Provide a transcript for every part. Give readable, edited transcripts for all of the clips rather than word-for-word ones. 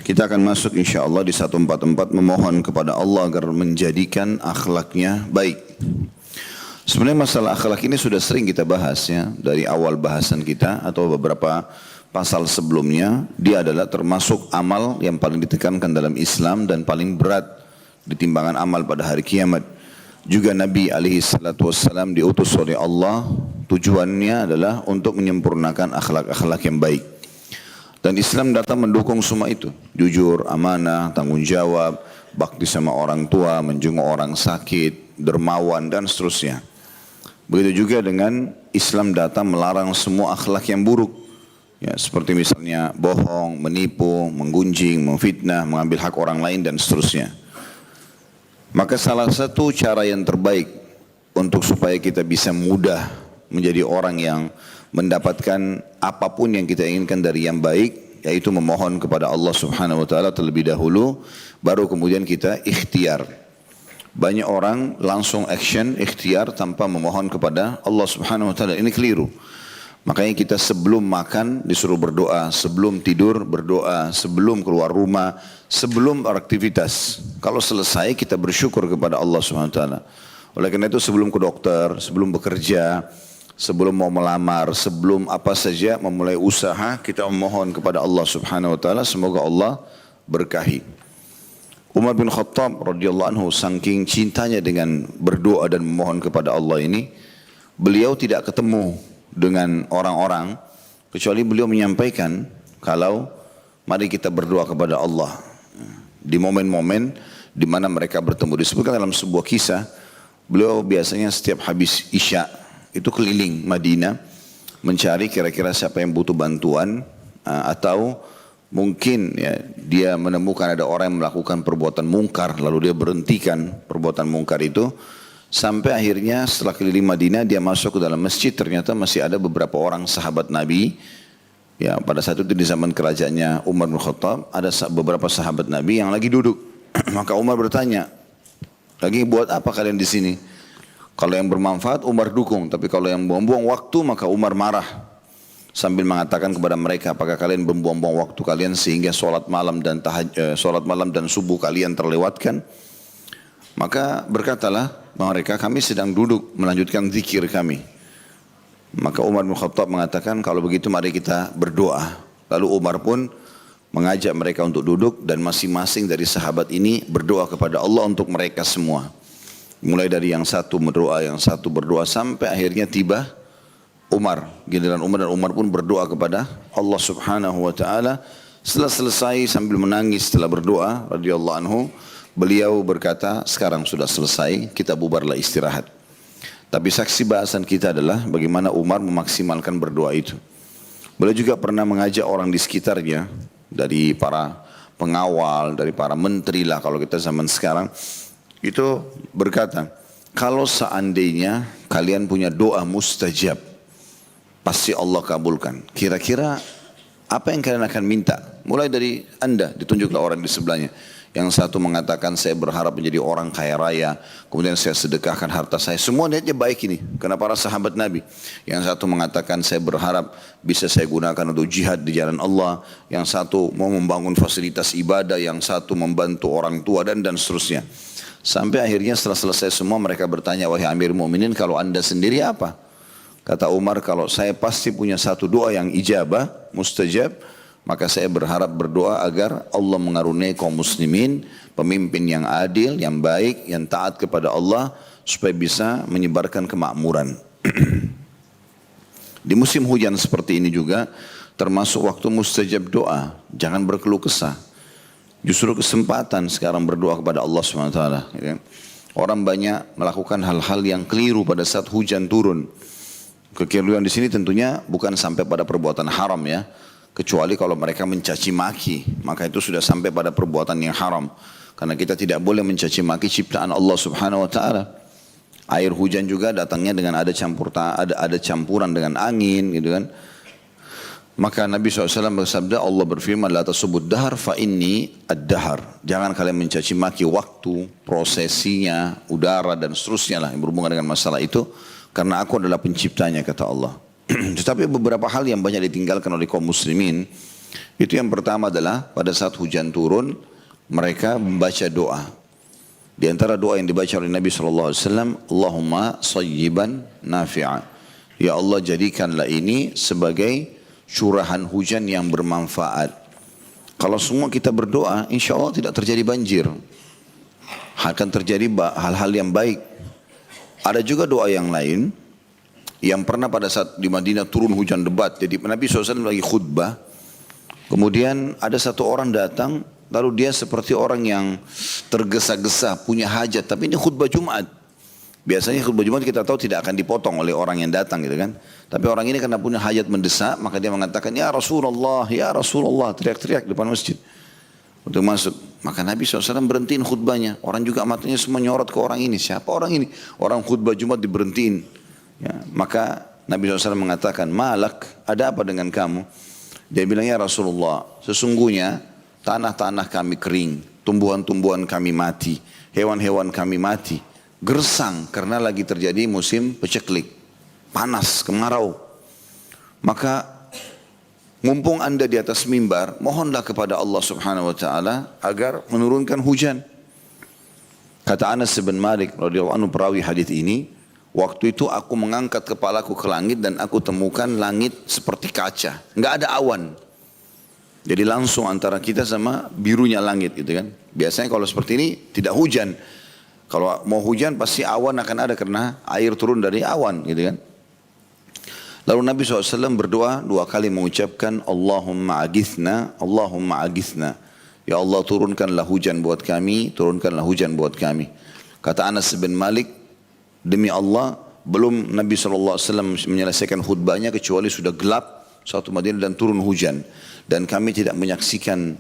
Kita akan masuk insya Allah di 144 memohon kepada Allah agar menjadikan akhlaknya baik. Sebenarnya masalah akhlak ini sudah sering kita bahas ya. Dari awal bahasan kita atau beberapa pasal sebelumnya. Dia adalah termasuk amal yang paling ditekankan dalam Islam dan paling berat di timbangan amal pada hari kiamat. Juga Nabi SAW diutus oleh Allah. Tujuannya adalah untuk menyempurnakan akhlak-akhlak yang baik. Dan Islam datang mendukung semua itu. Jujur, amanah, tanggung jawab, bakti sama orang tua, menjenguk orang sakit, dermawan dan seterusnya. Begitu juga dengan Islam datang melarang semua akhlak yang buruk. Ya, seperti misalnya bohong, menipu, menggunjing, memfitnah, mengambil hak orang lain dan seterusnya. Maka salah satu cara yang terbaik untuk supaya kita bisa mudah menjadi orang yang mendapatkan apapun yang kita inginkan dari yang baik, yaitu memohon kepada Allah Subhanahu wa taala terlebih dahulu, baru kemudian kita ikhtiar. Banyak orang langsung action ikhtiar tanpa memohon kepada Allah Subhanahu wa taala. Ini keliru. Makanya kita sebelum makan disuruh berdoa, sebelum tidur berdoa, sebelum keluar rumah, sebelum beraktivitas. Kalau selesai kita bersyukur kepada Allah Subhanahu wa taala. Oleh karena itu sebelum ke dokter, sebelum bekerja, sebelum mau melamar, sebelum apa saja memulai usaha, kita memohon kepada Allah Subhanahu wa taala semoga Allah berkahi. Umar bin Khattab radhiyallahu anhu saking cintanya dengan berdoa dan memohon kepada Allah ini, beliau tidak ketemu dengan orang-orang kecuali beliau menyampaikan kalau mari kita berdoa kepada Allah di momen-momen di mana mereka bertemu. Disebutkan dalam sebuah kisah, beliau biasanya setiap habis Isya itu keliling Madinah mencari kira-kira siapa yang butuh bantuan atau mungkin ya, dia menemukan ada orang yang melakukan perbuatan mungkar lalu dia berhentikan perbuatan mungkar itu, sampai akhirnya setelah keliling Madinah dia masuk ke dalam masjid, ternyata masih ada beberapa orang sahabat Nabi ya, pada saat itu di zaman kerajaannya Umar bin Khattab ada beberapa sahabat Nabi yang lagi duduk. Maka Umar bertanya, lagi buat apa kalian di sini? Kalau yang bermanfaat Umar dukung, tapi kalau yang buang-buang waktu maka Umar marah. Sambil mengatakan kepada mereka, apakah kalian membuang-buang waktu kalian sehingga sholat malam dan subuh kalian terlewatkan? Maka berkatalah mereka, kami sedang duduk melanjutkan zikir kami. Maka Umar bin Khattab mengatakan, kalau begitu mari kita berdoa. Lalu Umar pun mengajak mereka untuk duduk dan masing-masing dari sahabat ini berdoa kepada Allah untuk mereka semua. Mulai dari yang satu berdoa, yang satu berdoa sampai akhirnya tiba Umar, giliran Umar, dan Umar pun berdoa kepada Allah Subhanahu wa taala. Setelah selesai sambil menangis setelah berdoa radhiyallahu anhu, beliau berkata, sekarang sudah selesai, kita bubarlah istirahat. Tapi saksi bahasan kita adalah bagaimana Umar memaksimalkan berdoa itu. Beliau juga pernah mengajak orang di sekitarnya, dari para pengawal, dari para menteri lah kalau kita zaman sekarang, itu berkata, kalau seandainya kalian punya doa mustajab, pasti Allah kabulkan. Kira-kira apa yang kalian akan minta? Mulai dari anda, ditunjuklah orang di sebelahnya. Yang satu mengatakan saya berharap menjadi orang kaya raya, kemudian saya sedekahkan harta saya. Semua niatnya baik ini, karena para sahabat Nabi. Yang satu mengatakan saya berharap bisa saya gunakan untuk jihad di jalan Allah. Yang satu mau membangun fasilitas ibadah, yang satu membantu orang tua dan seterusnya. Sampai akhirnya setelah selesai semua mereka bertanya, wahai Amir Mu'minin, kalau anda sendiri apa? Kata Umar, kalau saya pasti punya satu doa yang ijabah, mustajab, maka saya berharap berdoa agar Allah mengaruniai kaum muslimin, pemimpin yang adil, yang baik, yang taat kepada Allah, supaya bisa menyebarkan kemakmuran. Di musim hujan seperti ini juga, termasuk waktu mustajab doa, jangan berkeluh kesah. Justru kesempatan sekarang berdoa kepada Allah SWT. Orang banyak melakukan hal-hal yang keliru pada saat hujan turun. Kekeliruan di sini tentunya bukan sampai pada perbuatan haram ya. Kecuali kalau mereka mencaci maki, maka itu sudah sampai pada perbuatan yang haram. Karena kita tidak boleh mencaci maki ciptaan Allah Subhanahu wa taala. Air hujan juga datangnya dengan ada campuran dengan angin gitu kan. Maka Nabi SAW bersabda, Allah berfirman, la tasubud dahar fa inni ad-dahar. Jangan kalian mencaci maki waktu, prosesinya, udara dan seterusnya lah yang berhubungan dengan masalah itu. Karena aku adalah penciptanya, kata Allah. Tetapi beberapa hal yang banyak ditinggalkan oleh kaum muslimin Itu yang pertama adalah pada saat hujan turun, mereka membaca doa. Di antara doa yang dibaca oleh Nabi SAW, Allahumma sayyiban nafi'a. Ya Allah, jadikanlah ini sebagai curahan hujan yang bermanfaat. Kalau semua kita berdoa, insya Allah tidak terjadi banjir. Akan terjadi hal-hal yang baik. Ada juga doa yang lain, yang pernah pada saat di Madinah turun hujan lebat. Jadi Nabi SAW lagi khutbah. Kemudian ada satu orang datang, lalu dia seperti orang yang tergesa-gesa, punya hajat. Tapi ini khutbah Jumat. Biasanya khutbah Jumat kita tahu tidak akan dipotong oleh orang yang datang gitu kan. Tapi orang ini karena punya hajat mendesak, maka dia mengatakan, ya Rasulullah, teriak-teriak depan masjid. Untuk masuk. Maka Nabi SAW berhentiin khutbahnya. Orang juga matanya semua nyorot ke orang ini. Siapa orang ini? Orang khutbah Jumat diberhentiin. Ya, maka Nabi SAW mengatakan, malak, ada apa dengan kamu? Dia bilang, ya Rasulullah, sesungguhnya tanah-tanah kami kering, tumbuhan-tumbuhan kami mati, hewan-hewan kami mati, gersang karena lagi terjadi musim peceklik, panas, kemarau. Maka mumpung anda di atas mimbar, mohonlah kepada Allah Subhanahu Wa Taala agar menurunkan hujan. Kata Anas bin Malik radhiyallahu anhu perawi hadis ini, waktu itu aku mengangkat kepalaku ke langit dan aku temukan langit seperti kaca, nggak ada awan. Jadi langsung antara kita sama birunya langit gitu kan. Biasanya kalau seperti ini tidak hujan. Kalau mau hujan pasti awan akan ada karena air turun dari awan gitu kan. Lalu Nabi SAW berdoa 2 kali mengucapkan Allahumma agithna, Allahumma agithna. Ya Allah turunkanlah hujan buat kami, turunkanlah hujan buat kami. Kata Anas bin Malik, demi Allah belum Nabi SAW menyelesaikan khutbahnya kecuali sudah gelap satu Madinah dan turun hujan. Dan kami tidak menyaksikan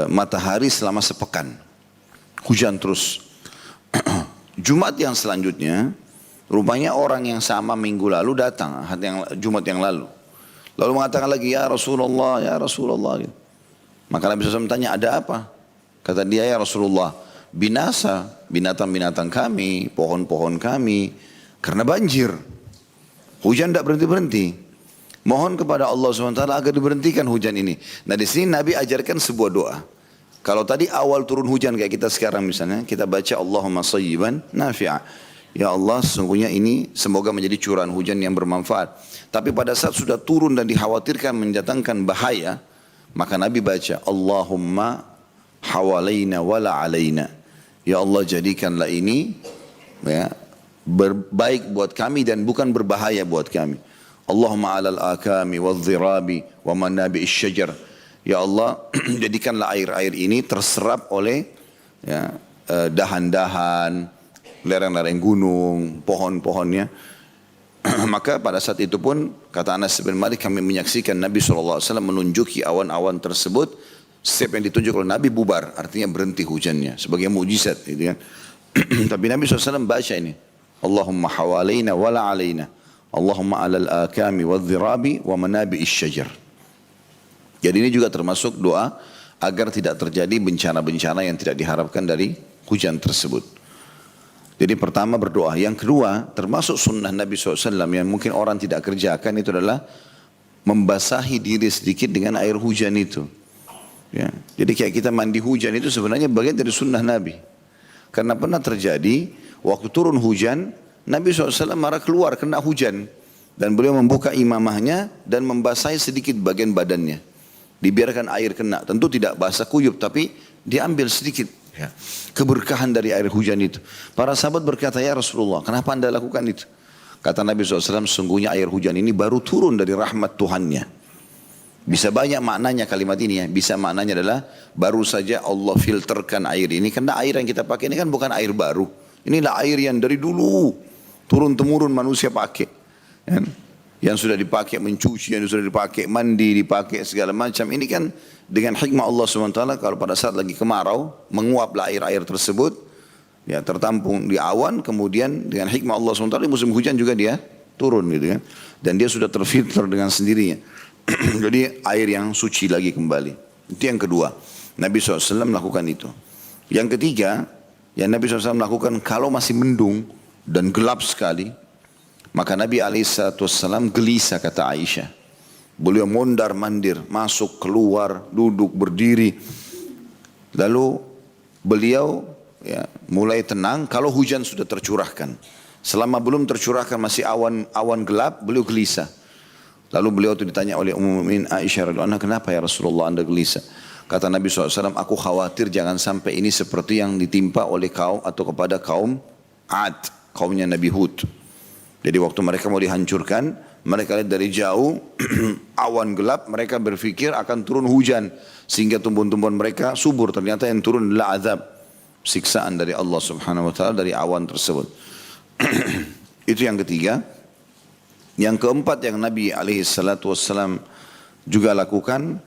matahari selama sepekan. Hujan terus. Jumat yang selanjutnya, rupanya orang yang sama minggu lalu datang, Jumat yang lalu. Lalu mengatakan lagi, ya Rasulullah, ya Rasulullah. Maka Nabi SAW tanya, ada apa? Kata dia, ya Rasulullah, binasa binatang-binatang kami, pohon-pohon kami, karena banjir. Hujan tidak berhenti-berhenti. Mohon kepada Allah SWT agar diberhentikan hujan ini. Nah di sini Nabi ajarkan sebuah doa. Kalau tadi awal turun hujan kayak kita sekarang misalnya, kita baca Allahumma sayyiban nafi'a. Ya Allah sesungguhnya ini semoga menjadi curahan hujan yang bermanfaat. Tapi pada saat sudah turun dan dikhawatirkan mendatangkan bahaya, maka Nabi baca Allahumma hawalaina wala alaina. Ya Allah jadikanlah ini ya, baik buat kami dan bukan berbahaya buat kami. Allahumma alal akami wal dhirabi wa manabi syajar. Ya Allah jadikanlah air-air ini terserap oleh ya, dahan-dahan, lereng-lereng gunung, pohon-pohonnya. Maka pada saat itu pun kata Anas bin Malik kami menyaksikan Nabi SAW menunjuki awan-awan tersebut. Setiap yang ditunjuk oleh Nabi bubar, artinya berhenti hujannya sebagai mujizat gitu kan. Tapi Nabi SAW baca ini, Allahumma hawalaina wala alaina, Allahumma alal akami wal dhirabi wa manabi syajar. Jadi ini juga termasuk doa agar tidak terjadi bencana-bencana yang tidak diharapkan dari hujan tersebut. Jadi pertama berdoa. Yang kedua termasuk sunnah Nabi SAW yang mungkin orang tidak kerjakan itu adalah membasahi diri sedikit dengan air hujan itu. Ya. Jadi kayak kita mandi hujan itu sebenarnya bagian dari sunnah Nabi. Karena pernah terjadi waktu turun hujan Nabi SAW marah keluar kena hujan. Dan beliau membuka imamahnya dan membasahi sedikit bagian badannya. Dibiarkan air kena. Tentu tidak basah kuyup tapi diambil sedikit. Ya. Keberkahan dari air hujan itu. Para sahabat berkata, ya Rasulullah kenapa anda lakukan itu? Kata Nabi SAW sesungguhnya air hujan ini baru turun dari rahmat Tuhannya. Bisa banyak maknanya kalimat ini ya. Bisa maknanya adalah baru saja Allah filterkan air ini. Karena air yang kita pakai ini kan bukan air baru. Inilah air yang dari dulu turun-temurun manusia pakai. Ya. Yang sudah dipakai mencuci, yang sudah dipakai mandi, dipakai segala macam. Ini kan dengan hikmah Allah SWT kalau pada saat lagi kemarau menguaplah air-air tersebut. Ya, tertampung di awan kemudian dengan hikmah Allah SWT musim hujan juga dia turun gitu kan. Dan dia sudah terfilter dengan sendirinya. Jadi air yang suci lagi kembali. Itu yang kedua. Nabi SAW melakukan itu. Yang ketiga, yang Nabi SAW melakukan kalau masih mendung dan gelap sekali, maka Nabi SAW gelisah kata Aisyah. Beliau mondar-mandir, masuk, keluar, duduk, berdiri. Lalu beliau mulai tenang kalau hujan sudah tercurahkan. Selama belum tercurahkan masih awan gelap, beliau gelisah. Lalu beliau itu ditanya oleh Ummul Mukminin Aisyah radhiyallahu anha, kenapa ya Rasulullah Anda gelisah? Kata Nabi SAW, aku khawatir jangan sampai ini seperti yang ditimpa oleh kaum atau kepada kaum Ad, kaumnya Nabi Hud. Jadi waktu mereka mau dihancurkan, mereka lihat dari jauh, awan gelap, mereka berpikir akan turun hujan. Sehingga tumbuhan-tumbuhan mereka subur, ternyata yang turun adalah azab. Siksaan dari Allah subhanahu wa ta'ala dari awan tersebut. Itu yang ketiga. Yang keempat yang Nabi SAW juga lakukan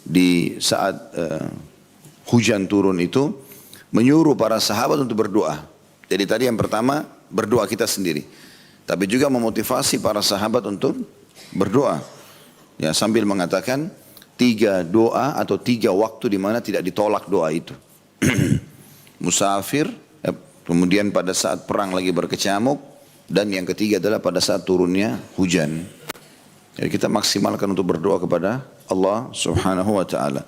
di saat hujan turun itu, menyuruh para sahabat untuk berdoa. Jadi tadi yang pertama berdoa kita sendiri, tapi juga memotivasi para sahabat untuk berdoa. Sambil mengatakan 3 doa atau 3 waktu di mana tidak ditolak doa itu. Musafir, kemudian pada saat perang lagi berkecamuk, dan yang ketiga adalah pada saat turunnya hujan. Jadi kita maksimalkan untuk berdoa kepada Allah subhanahu wa ta'ala.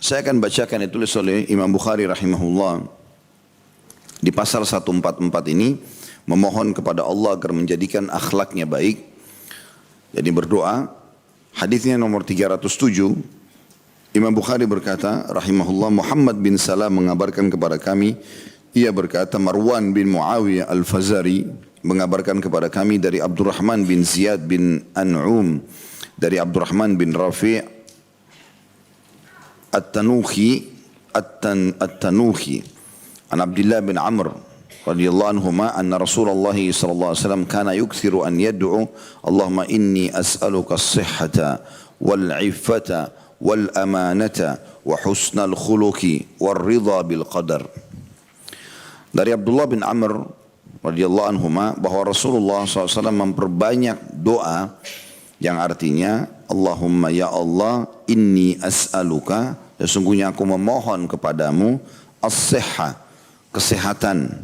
Saya akan bacakan ditulis oleh Imam Bukhari rahimahullah. Di pasal 144 ini, memohon kepada Allah agar menjadikan akhlaknya baik. Jadi berdoa. Hadisnya nomor 307. Imam Bukhari berkata, rahimahullah, Muhammad bin Salam mengabarkan kepada kami, ia berkata, Marwan bin Muawiyah al-Fazari mengabarkan kepada kami dari Abdurrahman bin Ziyad bin An'um, dari Abdurrahman bin Rafi' At-Tanuhi, an Abdullah bin Amr radhiyallahu anhuma anna Rasulullah sallallahu alaihi wasallam kana yukthiru an yad'u Allahumma inni as'aluka as-sihhata wal 'iffata wal amanata wa husnal khuluqi war ridha bil qadar. Dari Abdullah bin Amr radhiyallahu anhuma bahwa Rasulullah SAW memperbanyak doa yang artinya Allahumma ya Allah inni as'aluka, sesungguhnya aku memohon kepadamu as-sihha, kesehatan,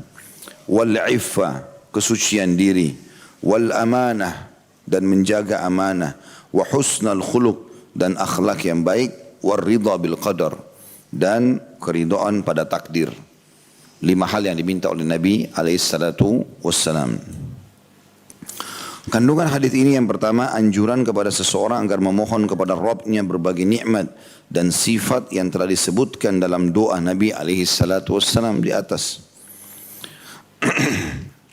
wal iffa, kesucian diri, wal amanah, dan menjaga amanah, wa husnal khuluq, dan akhlak yang baik, war ridha bil qadar, dan keridhaan pada takdir. 5 hal yang diminta oleh Nabi SAW. Kandungan hadis ini yang pertama, anjuran kepada seseorang agar memohon kepada Rabbnya berbagai nikmat dan sifat yang telah disebutkan dalam doa Nabi SAW di atas.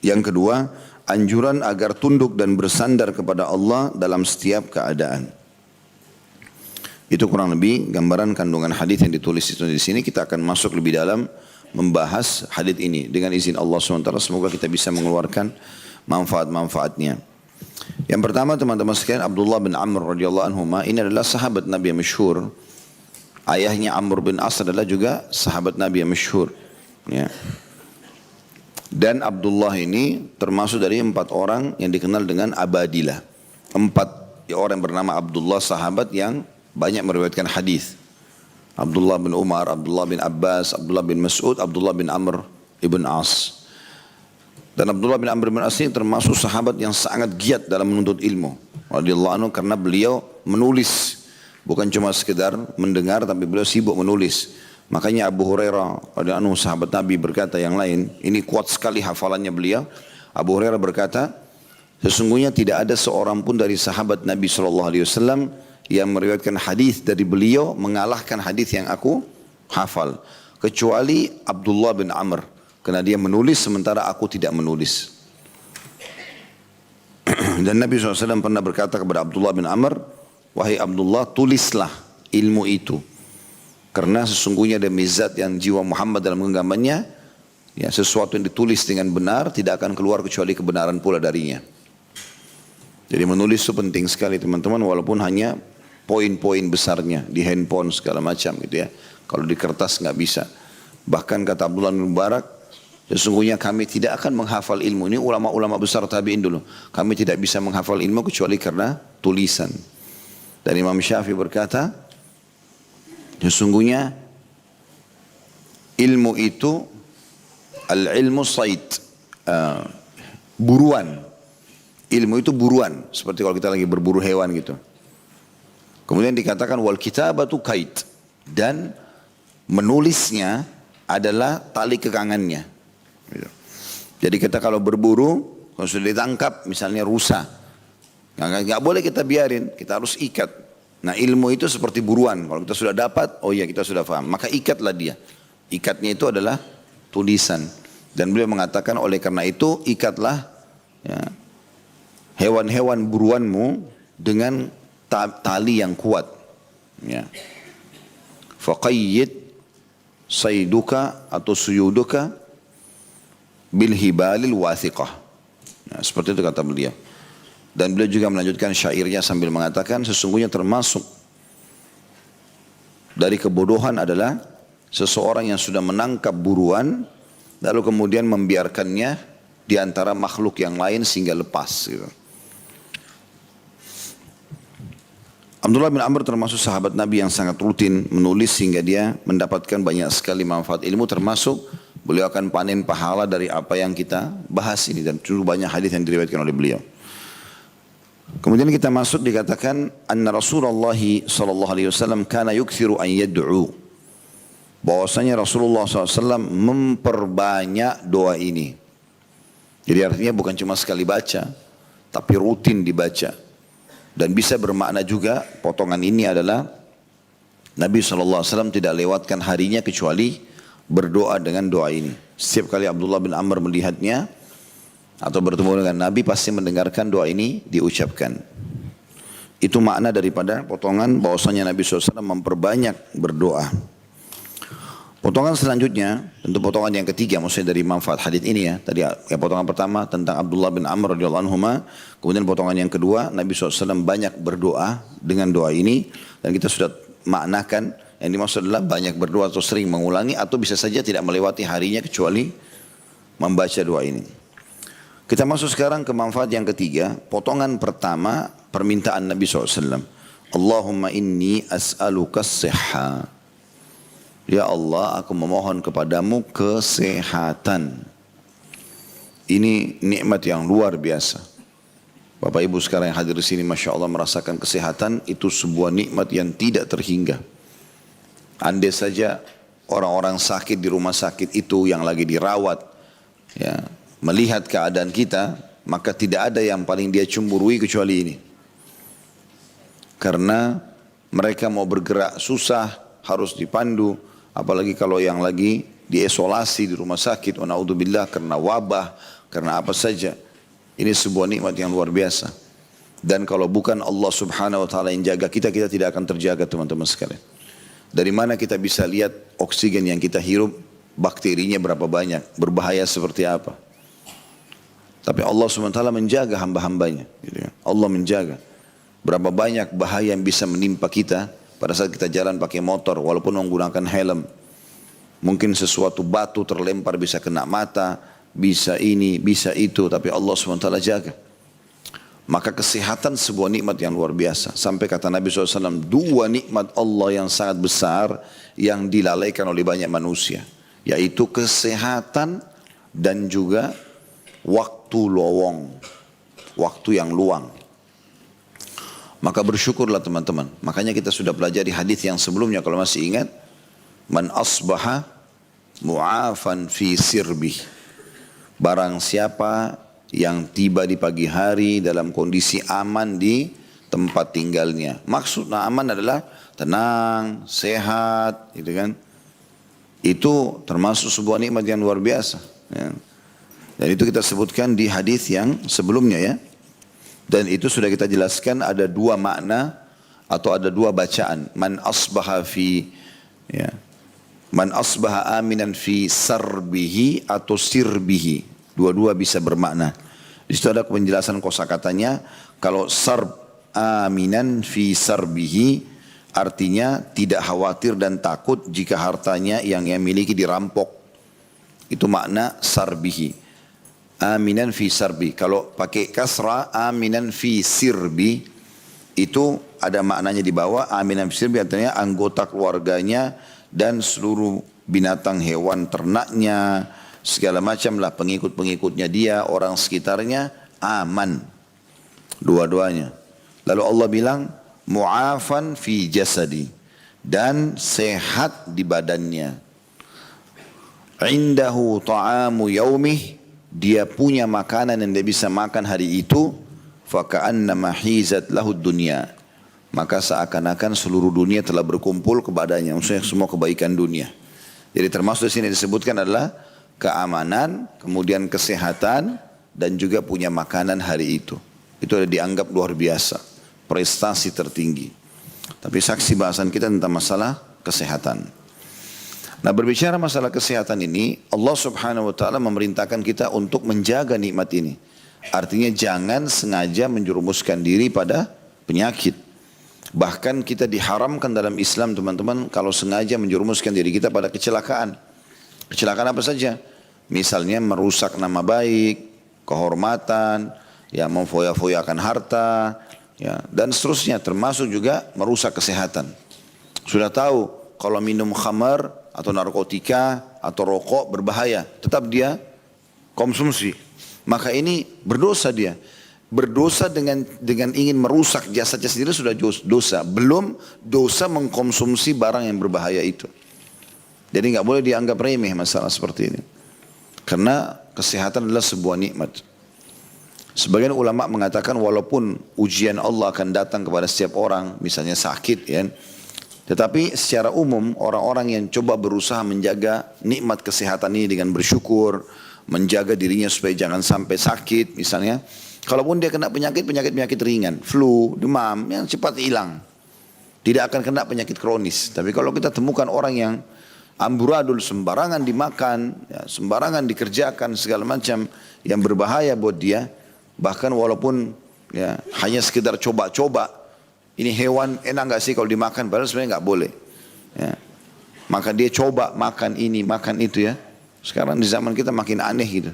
Yang kedua, anjuran agar tunduk dan bersandar kepada Allah dalam setiap keadaan. Itu kurang lebih gambaran kandungan hadis yang ditulis itu di sini. Kita akan masuk lebih dalam membahas hadis ini dengan izin Allah SWT. Semoga kita bisa mengeluarkan manfaat-manfaatnya. Yang pertama teman-teman sekalian, Abdullah bin Amr radhiyallahu anhu ini adalah sahabat Nabi yang masyhur. Ayahnya Amr bin As adalah juga sahabat Nabi yang masyhur. Ya. Dan Abdullah ini termasuk dari 4 orang yang dikenal dengan Abadilah. 4 orang yang bernama Abdullah, sahabat yang banyak meriwayatkan hadis. Abdullah bin Umar, Abdullah bin Abbas, Abdullah bin Mas'ud, Abdullah bin Amr ibn As. Dan Abdullah bin Amr ibn As ini termasuk sahabat yang sangat giat dalam menuntut ilmu. Radhiyallahu anhu, karena beliau menulis, bukan cuma sekedar mendengar, tapi beliau sibuk menulis. Makanya Abu Hurairah radhiyallahu anhu, sahabat Nabi, berkata yang lain, ini kuat sekali hafalannya beliau. Abu Hurairah berkata, sesungguhnya tidak ada seorang pun dari sahabat Nabi SAW yang meriwayatkan hadis dari beliau mengalahkan hadis yang aku hafal, kecuali Abdullah bin Amr, karena dia menulis sementara aku tidak menulis. Dan Nabi SAW pernah berkata kepada Abdullah bin Amr, wahai Abdullah, tulislah ilmu itu, karena sesungguhnya ada mizat yang jiwa Muhammad dalam genggamannya, ya, sesuatu yang ditulis dengan benar tidak akan keluar kecuali kebenaran pula darinya. Jadi menulis itu penting sekali teman-teman, walaupun hanya poin-poin besarnya di handphone segala macam gitu ya. Kalau di kertas nggak bisa. Bahkan kata Abdullah bin Mubarak, sesungguhnya kami tidak akan menghafal ilmu. Ini ulama-ulama besar tabi'in dulu. Kami tidak bisa menghafal ilmu kecuali karena tulisan. Dan Imam Syafi'i berkata, sesungguhnya ilmu itu al-ilmu said, buruan. Ilmu itu buruan, seperti kalau kita lagi berburu hewan gitu. Kemudian dikatakan wal kitabatu kait, dan menulisnya adalah tali kekangannya. Gitu. Jadi kita kalau berburu, kalau sudah ditangkap misalnya rusa, nggak boleh kita biarin, kita harus ikat. Nah ilmu itu seperti buruan, kalau kita sudah dapat, oh iya kita sudah paham, maka ikatlah dia. Ikatnya itu adalah tulisan. Dan beliau mengatakan oleh karena itu ikatlah ya, hewan-hewan buruanmu dengan tali yang kuat. Ya. Faqayyid sayduka atau suyuduka bil hibalil wathiqah. Nah, seperti itu kata beliau. Dan beliau juga melanjutkan syairnya sambil mengatakan sesungguhnya termasuk dari kebodohan adalah seseorang yang sudah menangkap buruan lalu kemudian membiarkannya di antara makhluk yang lain sehingga lepas gitu. Abdullah bin Amr termasuk sahabat Nabi yang sangat rutin menulis sehingga dia mendapatkan banyak sekali manfaat ilmu, termasuk beliau akan panen pahala dari apa yang kita bahas ini, dan cukup banyak hadis yang diriwayatkan oleh beliau. Kemudian kita masuk dikatakan anna Rasulullah sallallahu alaihi wasallam kana yukthiru an yad'u. Bahwasanya Rasulullah SAW memperbanyak doa ini. Jadi artinya bukan cuma sekali baca, tapi rutin dibaca. Dan bisa bermakna juga potongan ini adalah Nabi SAW tidak lewatkan harinya kecuali berdoa dengan doa ini. Setiap kali Abdullah bin Amr melihatnya atau bertemu dengan Nabi pasti mendengarkan doa ini diucapkan. Itu makna daripada potongan bahwasanya Nabi SAW memperbanyak berdoa. Potongan selanjutnya, tentu potongan yang ketiga, maksudnya dari manfaat hadis ini ya. Tadi ya, potongan pertama tentang Abdullah bin Amr radhiyallahu anhuma. Kemudian potongan yang kedua, Nabi SAW banyak berdoa dengan doa ini. Dan kita sudah maknakan, yang dimaksud adalah banyak berdoa atau sering mengulangi, atau bisa saja tidak melewati harinya kecuali membaca doa ini. Kita masuk sekarang ke manfaat yang ketiga. Potongan pertama, permintaan Nabi SAW. Allahumma inni as'aluka as-sihha. Ya Allah, aku memohon kepadamu kesehatan. Ini nikmat yang luar biasa. Bapak Ibu sekarang yang hadir di sini, Masya Allah merasakan kesehatan, itu sebuah nikmat yang tidak terhingga. Andai saja orang-orang sakit di rumah sakit itu yang lagi dirawat, ya, melihat keadaan kita, maka tidak ada yang paling dia cemburui kecuali ini. Karena mereka mau bergerak susah, harus dipandu. Apalagi kalau yang lagi diisolasi di rumah sakit, wa na'udzubillah, karena wabah, karena apa saja. Ini sebuah nikmat yang luar biasa. Dan kalau bukan Allah subhanahu wa ta'ala yang jaga kita, kita tidak akan terjaga teman-teman sekalian. Dari mana kita bisa lihat oksigen yang kita hirup, bakterinya berapa banyak, berbahaya seperti apa. Tapi Allah subhanahu wa ta'ala menjaga hamba-hambanya. Gitu ya. Allah menjaga. Berapa banyak bahaya yang bisa menimpa kita pada saat kita jalan pakai motor walaupun menggunakan helm. Mungkin sesuatu batu terlempar bisa kena mata, bisa ini, bisa itu, tapi Allah SWT jaga. Maka kesehatan sebuah nikmat yang luar biasa. Sampai kata Nabi SAW, dua nikmat Allah yang sangat besar yang dilalaikan oleh banyak manusia. Yaitu kesehatan dan juga waktu lowong, waktu yang luang. Maka bersyukurlah teman-teman. Makanya kita sudah pelajari hadis yang sebelumnya kalau masih ingat. Man asbaha mu'afan fi sirbih. Barang siapa yang tiba di pagi hari dalam kondisi aman di tempat tinggalnya. Maksudnya aman adalah tenang, sehat, gitu kan. Itu termasuk sebuah nikmat yang luar biasa. Ya. Dan itu kita sebutkan di hadis yang sebelumnya ya. Dan itu sudah kita jelaskan ada dua makna atau ada dua bacaan. Man asbaha fi ya. Man asbaha aminan fi sarbihi atau sirbihi. Dua-dua bisa bermakna. Di situ ada penjelasan kosakatanya. Kalau sarb aminan fi sarbihi artinya tidak khawatir dan takut jika hartanya yang ia miliki dirampok. Itu makna sarbihi. Aminan fi sarbi. Kalau pakai kasra aminan fi sirbi itu ada maknanya di bawah. Aminan fi sirbi artinya anggota keluarganya dan seluruh binatang hewan ternaknya segala macam lah pengikut-pengikutnya dia, orang sekitarnya aman. Dua-duanya. Lalu Allah bilang, mu'afan fi jasadi. Dan sehat di badannya. Indahu ta'amu yaumih. Dia punya makanan yang dia bisa makan hari itu. Faka'annama hizat lahud dunya. Maka seakan-akan seluruh dunia telah berkumpul kepadanya. Maksudnya semua kebaikan dunia. Jadi termasuk di sini disebutkan adalah keamanan, kemudian kesehatan, dan juga punya makanan hari itu. Itu ada dianggap luar biasa, prestasi tertinggi. Tapi saksi bahasan kita tentang masalah kesehatan. Nah, berbicara masalah kesehatan ini, Allah Subhanahu wa taala memerintahkan kita untuk menjaga nikmat ini. Artinya jangan sengaja menjerumuskan diri pada penyakit. Bahkan kita diharamkan dalam Islam, teman-teman, kalau sengaja menjerumuskan diri kita pada kecelakaan. Kecelakaan apa saja? Misalnya merusak nama baik, kehormatan, ya memfoya-foyakan harta, ya, dan seterusnya, termasuk juga merusak kesehatan. Sudah tahu kalau minum khamar atau narkotika atau rokok berbahaya, tetap dia konsumsi. Maka ini berdosa dia. Berdosa dengan ingin merusak jasadnya sendiri sudah dosa. Belum dosa mengkonsumsi barang yang berbahaya itu. Jadi nggak boleh dianggap remeh masalah seperti ini. Karena kesehatan adalah sebuah nikmat. Sebagian ulama mengatakan walaupun ujian Allah akan datang kepada setiap orang, misalnya sakit, ya, tetapi secara umum orang-orang yang coba berusaha menjaga nikmat kesehatan ini dengan bersyukur, menjaga dirinya supaya jangan sampai sakit, misalnya, kalaupun dia kena penyakit ringan, flu, demam, yang cepat hilang, tidak akan kena penyakit kronis. Tapi kalau kita temukan orang yang amburadul, sembarangan dimakan, ya, sembarangan dikerjakan, segala macam yang berbahaya buat dia, bahkan walaupun ya, hanya sekedar coba-coba, ini hewan enak nggak sih kalau dimakan, padahal sebenarnya nggak boleh. Ya. Maka dia coba makan ini, makan itu, ya. Sekarang di zaman kita makin aneh gitu.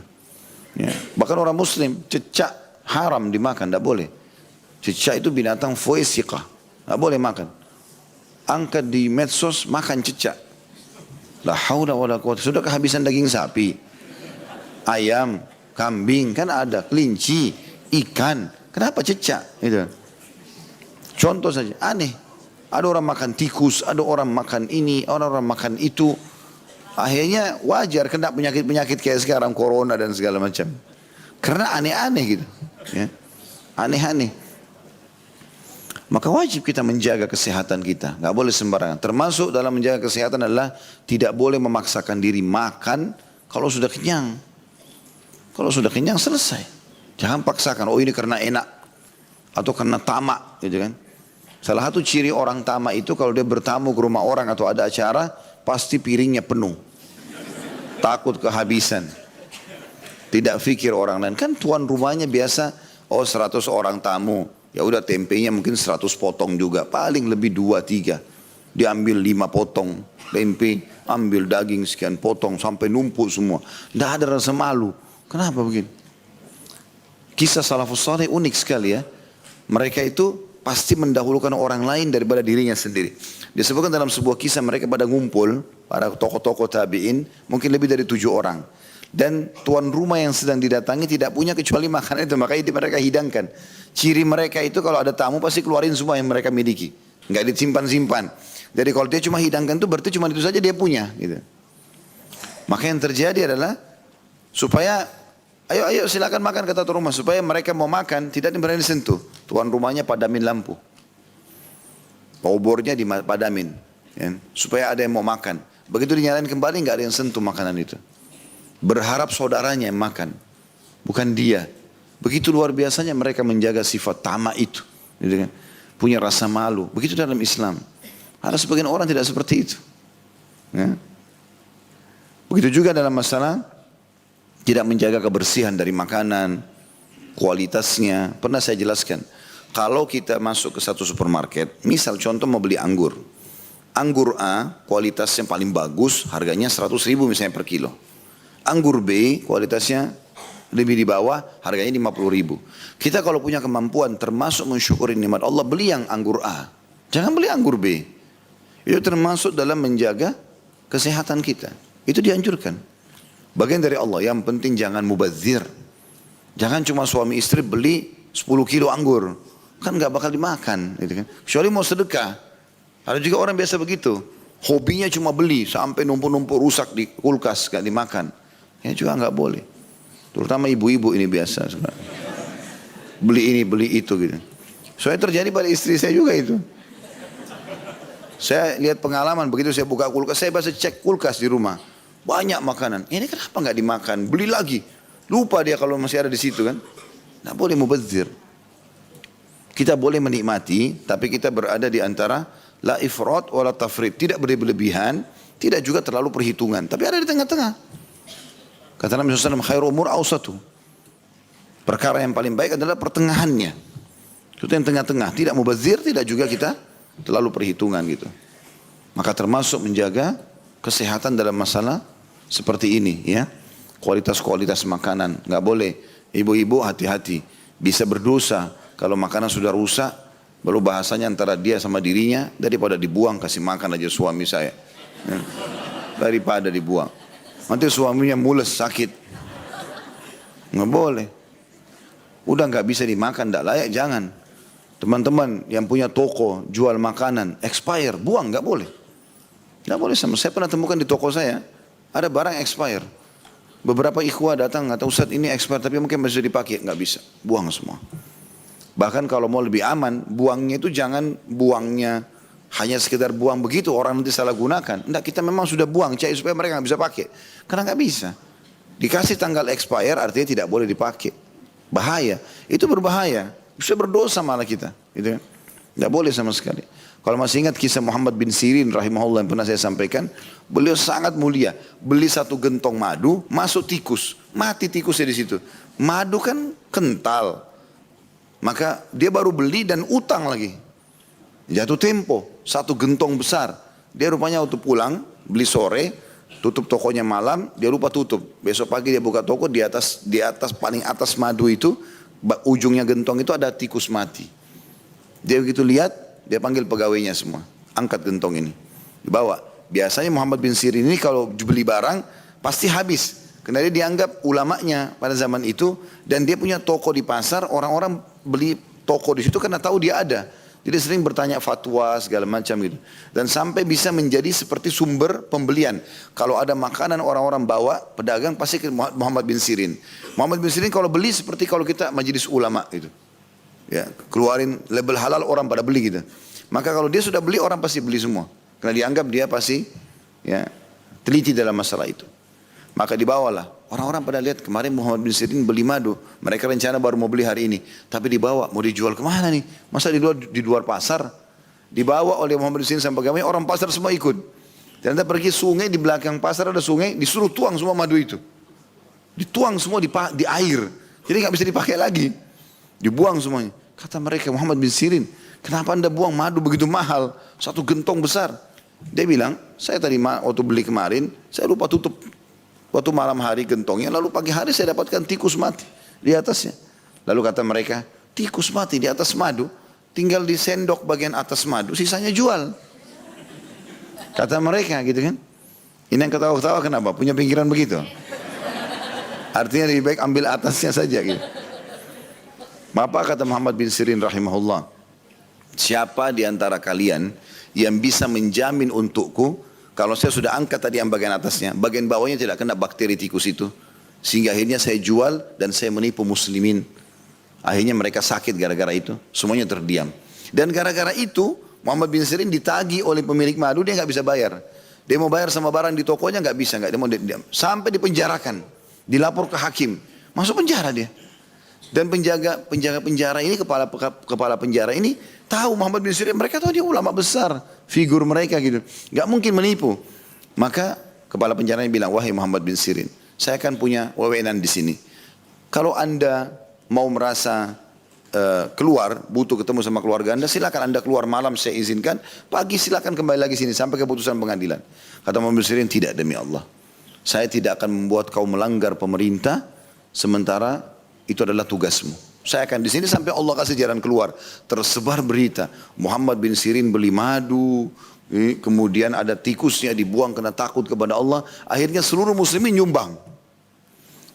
Ya. Bahkan orang Muslim cecak haram dimakan, tidak boleh. Cecak itu binatang foesikah, tidak boleh makan. Angkat di medsos makan cecak. La haula wala quwwata. Sudah kehabisan daging sapi, ayam, kambing, kan ada, kelinci, ikan. Kenapa cecak? Itu. Contoh saja, aneh. Ada orang makan tikus, ada orang makan ini, orang makan itu. Akhirnya wajar kena penyakit-penyakit kayak sekarang, corona dan segala macam. Karena aneh-aneh gitu. Ya. Aneh-aneh. Maka wajib kita menjaga kesehatan kita. Nggak boleh sembarangan. Termasuk dalam menjaga kesehatan adalah tidak boleh memaksakan diri makan kalau sudah kenyang. Kalau sudah kenyang selesai. Jangan paksakan, oh ini karena enak. Atau karena tamak, gitu kan. Salah satu ciri orang tamak itu kalau dia bertamu ke rumah orang atau ada acara, pasti piringnya penuh. Takut kehabisan. Tidak fikir orang lain. Kan tuan rumahnya biasa, oh 100 orang tamu. Ya udah tempenya mungkin 100 potong juga. Paling lebih 2-3. Diambil 5 potong tempe, ambil daging sekian potong sampai numpuk semua. Tidak ada rasa malu. Kenapa begini? Kisah salafus saleh unik sekali ya. Mereka itu pasti mendahulukan orang lain daripada dirinya sendiri. Disebutkan dalam sebuah kisah mereka pada ngumpul, para tokoh-tokoh tabi'in, mungkin lebih dari 7 orang. Dan tuan rumah yang sedang didatangi tidak punya kecuali makanan itu, makanya mereka hidangkan. Ciri mereka itu kalau ada tamu pasti keluarin semua yang mereka miliki, nggak disimpan-simpan. Jadi kalau dia cuma hidangkan itu berarti cuma itu saja dia punya. Gitu. Maka yang terjadi adalah supaya ayo silakan makan kata tuan rumah, supaya mereka mau makan tidak berani sentuh. Tuan rumahnya padamin lampu, obornya dipadamin, ya, supaya ada yang mau makan. Begitu dinyalain kembali nggak ada yang sentuh makanan itu. Berharap saudaranya yang makan, bukan dia. Begitu luar biasanya mereka menjaga sifat tamak itu, gitu kan? Punya rasa malu. Begitu dalam Islam. Ada sebagian orang tidak seperti itu. Ya. Begitu juga dalam masalah tidak menjaga kebersihan dari makanan, kualitasnya. Pernah saya jelaskan, kalau kita masuk ke satu supermarket, misal contoh mau beli anggur. Anggur A kualitasnya paling bagus, harganya 100.000 misalnya per kilo. Anggur B kualitasnya lebih di bawah, harganya 50.000. Kita kalau punya kemampuan termasuk mensyukuri nikmat Allah, beli yang anggur A. Jangan beli anggur B. Itu termasuk dalam menjaga kesehatan kita. Itu dianjurkan. Bagian dari Allah, yang penting jangan mubazir. Jangan cuma suami istri beli 10 kilo anggur. Kan nggak bakal dimakan. Gitu kan. Kecuali mau sedekah. Ada juga orang biasa begitu. Hobinya cuma beli sampai numpuk-numpuk rusak di kulkas, nggak dimakan. Ya juga nggak boleh. Terutama ibu-ibu ini biasa. Beli ini, beli itu gitu. Soalnya terjadi pada istri saya juga itu. Saya lihat pengalaman, begitu saya buka kulkas, saya biasa cek kulkas di rumah. Banyak makanan. Ini kenapa nggak dimakan? Beli lagi. Lupa dia kalau masih ada di situ kan. Nggak boleh mubazir. Kita boleh menikmati, tapi kita berada di antara la ifrat wala tafrit. Tidak berlebihan, tidak juga terlalu perhitungan. Tapi ada di tengah-tengah. Kata Nabi SAW, khairu umur awsatu. Perkara yang paling baik adalah pertengahannya. Itu yang tengah-tengah. Tidak mubazir, tidak juga kita terlalu perhitungan gitu. Maka termasuk menjaga kesehatan dalam masalah seperti ini ya. Kualitas-kualitas makanan. Nggak boleh. Ibu-ibu hati-hati. Bisa berdosa kalau makanan sudah rusak. Baru bahasanya antara dia sama dirinya. Daripada dibuang, kasih makan aja suami saya. Ya. Daripada dibuang. Nanti suaminya mules, sakit. Nggak boleh. Udah nggak bisa dimakan, nggak layak, jangan. Teman-teman yang punya toko jual makanan expire, buang, nggak boleh. Nggak boleh sama. Saya pernah temukan di toko saya ada barang expire. Beberapa ikhwah datang, nggak tahu Ustaz ini expire tapi mungkin bisa dipakai, nggak bisa, buang semua. Bahkan kalau mau lebih aman, buangnya itu jangan buangnya hanya sekedar buang begitu orang nanti salah gunakan. Nggak, kita memang sudah buang cair supaya mereka nggak bisa pakai. Karena nggak bisa. Dikasih tanggal expire artinya tidak boleh dipakai. Bahaya. Itu berbahaya. Bisa berdosa malah kita. Gitu kan? Nggak boleh sama sekali. Kalau masih ingat kisah Muhammad bin Sirin rahimahullah yang pernah saya sampaikan. Beliau sangat mulia. Beli satu gentong madu, masuk tikus. Mati tikusnya di situ. Madu kan kental. Maka dia baru beli dan utang lagi. Jatuh tempo. Satu gentong besar. Dia rupanya waktu pulang, beli sore, tutup tokonya malam, dia lupa tutup. Besok pagi dia buka toko, di atas paling atas madu itu, ujungnya gentong itu ada tikus mati. Dia begitu lihat, dia panggil pegawainya semua. Angkat gentong ini. Dibawa. Biasanya Muhammad bin Sirin ini kalau beli barang, pasti habis. Karena dia dianggap ulamanya pada zaman itu. Dan dia punya toko di pasar, orang-orang beli toko di situ karena tahu dia ada. Jadi sering bertanya fatwa segala macam gitu. Dan sampai bisa menjadi seperti sumber pembelian. Kalau ada makanan orang-orang bawa, pedagang pasti ke Muhammad bin Sirin. Muhammad bin Sirin kalau beli seperti kalau kita majelis ulama gitu. Ya, keluarin label halal orang pada beli gitu. Maka kalau dia sudah beli orang pasti beli semua. Karena dianggap dia pasti ya, teliti dalam masalah itu. Maka dibawalah. Orang-orang pada lihat kemarin Muhammad bin Sirin beli madu. Mereka rencana baru mau beli hari ini. Tapi dibawa, mau dijual kemana nih? Masa di luar pasar? Dibawa oleh Muhammad bin Sirin sampai pegawai, orang pasar semua ikut. Ternyata pergi sungai, di belakang pasar ada sungai, disuruh tuang semua madu itu. Dituang semua di air. Jadi nggak bisa dipakai lagi. Dibuang semuanya. Kata mereka, Muhammad bin Sirin, kenapa anda buang madu begitu mahal? Satu gentong besar. Dia bilang, saya tadi waktu beli kemarin, saya lupa tutup. Waktu malam hari gentongnya, lalu pagi hari saya dapatkan tikus mati di atasnya. Lalu kata mereka, tikus mati di atas madu, tinggal di sendok bagian atas madu, sisanya jual. Kata mereka gitu kan. Ini yang ketawa-ketawa kenapa? Punya pikiran begitu. Artinya lebih baik ambil atasnya saja gitu. Bapak kata Muhammad bin Sirin rahimahullah, siapa di antara kalian yang bisa menjamin untukku, kalau saya sudah angkat tadi yang bagian atasnya, bagian bawahnya tidak kena bakteri tikus itu. Sehingga akhirnya saya jual dan saya menipu muslimin. Akhirnya mereka sakit gara-gara itu. Semuanya terdiam. Dan gara-gara itu, Muhammad bin Sirin ditagih oleh pemilik madu, dia nggak bisa bayar. Dia mau bayar sama barang di tokonya nggak bisa. Dia mau diam. Sampai dipenjarakan. Dilapor ke hakim. Masuk penjara dia. Dan penjaga penjara ini, kepala penjara ini tahu Muhammad bin Sirin, mereka tahu dia ulama besar, figur mereka gitu, nggak mungkin menipu. Maka kepala penjaranya bilang, wahai Muhammad bin Sirin, saya akan punya wewenang di sini. Kalau anda mau merasa keluar, butuh ketemu sama keluarga anda, silakan anda keluar malam, saya izinkan. Pagi silakan kembali lagi sini sampai keputusan pengadilan. Kata Muhammad bin Sirin, tidak, demi Allah, saya tidak akan membuat kau melanggar pemerintah, sementara itu adalah tugasmu. Saya akan di sini sampai Allah kasih jalan keluar. Tersebar berita, Muhammad bin Sirin beli madu, kemudian ada tikusnya dibuang karena takut kepada Allah. Akhirnya seluruh muslimin nyumbang,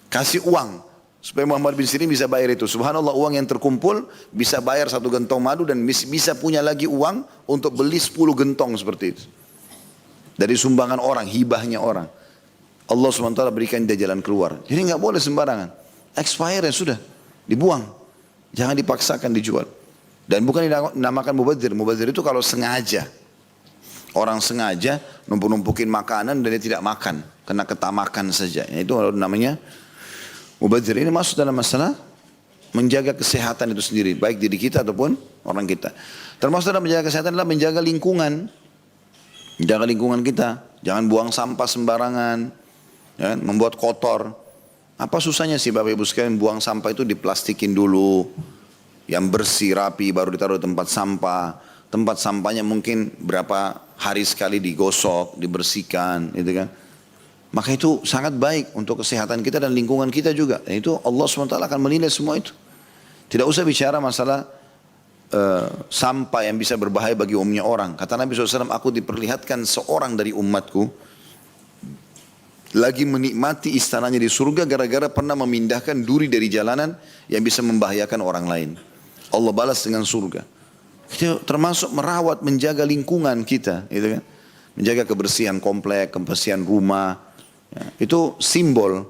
kasih uang. supaya Muhammad bin Sirin bisa bayar itu. Subhanallah, uang yang terkumpul bisa bayar 1 gentong madu dan bisa punya lagi uang untuk beli 10 gentong seperti itu. Dari sumbangan orang, hibahnya orang. Allah SWT berikan dia jalan keluar. Jadi nggak boleh sembarangan. Expire ya sudah, dibuang. Jangan dipaksakan dijual. Dan bukan dinamakan mubadzir. Mubadzir itu kalau sengaja. Orang sengaja numpuk-numpukin makanan dan dia tidak makan. Kena ketamakan saja. Itu namanya mubadzir. Ini masuk dalam masalah menjaga kesehatan itu sendiri. Baik diri kita ataupun orang kita. Termasuk dalam menjaga kesehatan adalah menjaga lingkungan. Menjaga lingkungan kita. Jangan buang sampah sembarangan. Ya, membuat kotor. Apa susahnya sih Bapak Ibu sekalian buang sampah itu diplastikin dulu. Yang bersih, rapi, baru ditaruh di tempat sampah. Tempat sampahnya mungkin berapa hari sekali digosok, dibersihkan, gitu kan. Maka itu sangat baik untuk kesehatan kita dan lingkungan kita juga. Dan itu Allah SWT akan menilai semua itu. Tidak usah bicara masalah sampah yang bisa berbahaya bagi umumnya orang. Kata Nabi SAW, aku diperlihatkan seorang dari umatku lagi menikmati istananya di surga gara-gara pernah memindahkan duri dari jalanan yang bisa membahayakan orang lain. Allah balas dengan surga. Itu termasuk merawat, menjaga lingkungan kita, gitu kan? Menjaga kebersihan komplek, kebersihan rumah. Ya, itu simbol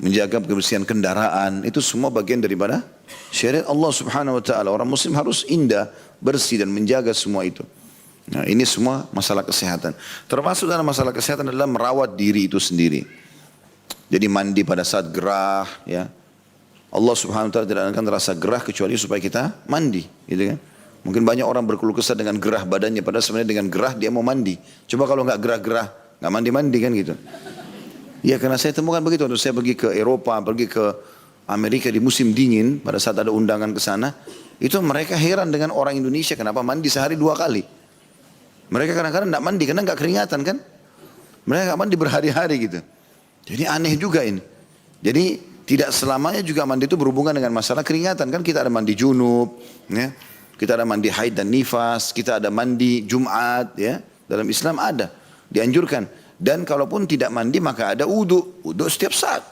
menjaga kebersihan kendaraan. Itu semua bagian daripada syariat Allah Subhanahu Wa Taala. Orang Muslim harus indah, bersih dan menjaga semua itu. Nah, ini semua masalah kesehatan. Termasuk dalam masalah kesehatan adalah merawat diri itu sendiri. Jadi mandi pada saat gerah, ya. Allah Subhanahu Wa Taala tidak akan terasa gerah kecuali supaya kita mandi, gitu kan? Mungkin banyak orang berkeluh kesah dengan gerah badannya, padahal sebenarnya dengan gerah dia mau mandi. Coba kalau nggak gerah-gerah, nggak mandi-mandi kan gitu. Ya karena saya temukan begitu. Waktu saya pergi ke Eropa, pergi ke Amerika di musim dingin, pada saat ada undangan ke sana, itu mereka heran dengan orang Indonesia kenapa mandi sehari 2 kali. Mereka kadang-kadang nggak mandi karena nggak keringatan kan. Mereka nggak mandi berhari-hari gitu. Jadi aneh juga ini. Jadi tidak selamanya juga mandi itu berhubungan dengan masalah keringatan kan. Kita ada mandi junub, ya. Kita ada mandi haid dan nifas, kita ada mandi Jumat, ya. Dalam Islam ada, dianjurkan. Dan kalaupun tidak mandi maka ada wudu setiap saat.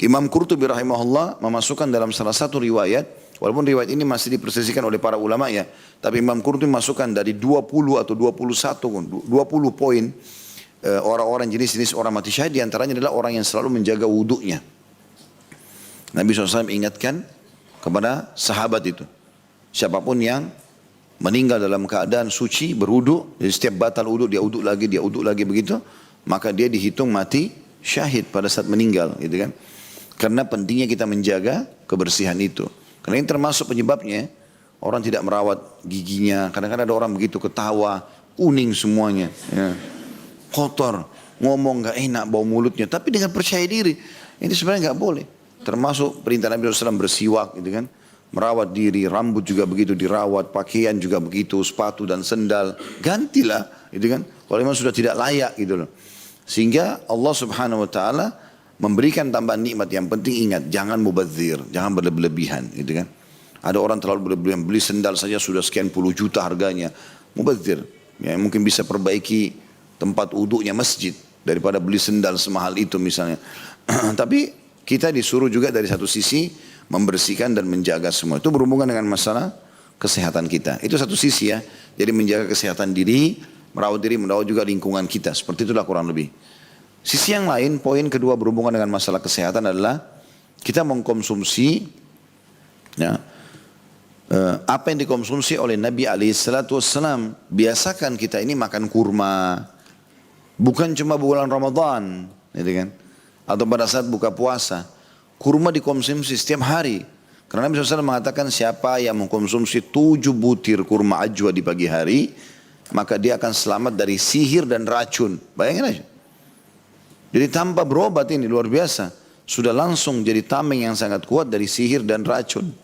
Imam Qurtubi rahimahullah memasukkan dalam salah satu riwayat, walaupun riwayat ini masih dipersesikan oleh para ulama ya, tapi Imam Qurtubi masukkan dari 20 atau 21, 20 poin orang-orang jenis-jenis orang mati syahid, diantaranya adalah orang yang selalu menjaga wudunya. Nabi SAW ingatkan kepada sahabat itu, siapapun yang meninggal dalam keadaan suci berwudu, jadi setiap batal wudu dia wudu lagi begitu, maka dia dihitung mati syahid pada saat meninggal, gitu kan? Karena pentingnya kita menjaga kebersihan itu. Karena ini termasuk penyebabnya orang tidak merawat giginya. Kadang-kadang ada orang begitu ketawa, kuning semuanya, ya. Kotor, ngomong nggak enak, bau mulutnya. Tapi dengan percaya diri, ini sebenarnya nggak boleh. Termasuk perintah Nabi SAW bersiwak, gitu kan? Merawat diri, rambut juga begitu dirawat, pakaian juga begitu, sepatu dan sendal, gantilah, gitu kan? Kalau memang sudah tidak layak, gitu loh. Sehingga Allah Subhanahu Wa Taala memberikan tambahan nikmat. Yang penting ingat, jangan mubadzir, jangan berlebihan, gitu kan? Ada orang terlalu berlebihan, beli sendal saja sudah sekian puluh juta harganya, mubadzir. Ya, mungkin bisa perbaiki tempat wudhunya masjid daripada beli sendal semahal itu misalnya. Tapi kita disuruh juga dari satu sisi membersihkan dan menjaga semua. Itu berhubungan dengan masalah kesehatan kita. Itu satu sisi ya. Jadi menjaga kesehatan diri, merawat juga lingkungan kita. Seperti itulah kurang lebih. Sisi yang lain, poin kedua berhubungan dengan masalah kesehatan adalah kita mengkonsumsi ya, apa yang dikonsumsi oleh Nabi SAW. Biasakan kita ini makan kurma. Bukan cuma bulan Ramadan, gitu kan? Atau pada saat buka puasa. Kurma dikonsumsi setiap hari. Karena Nabi SAW mengatakan siapa yang mengkonsumsi 7 butir kurma ajwa di pagi hari, maka dia akan selamat dari sihir dan racun. Bayangin aja. Jadi tanpa berobat ini luar biasa. Sudah langsung jadi tameng yang sangat kuat dari sihir dan racun.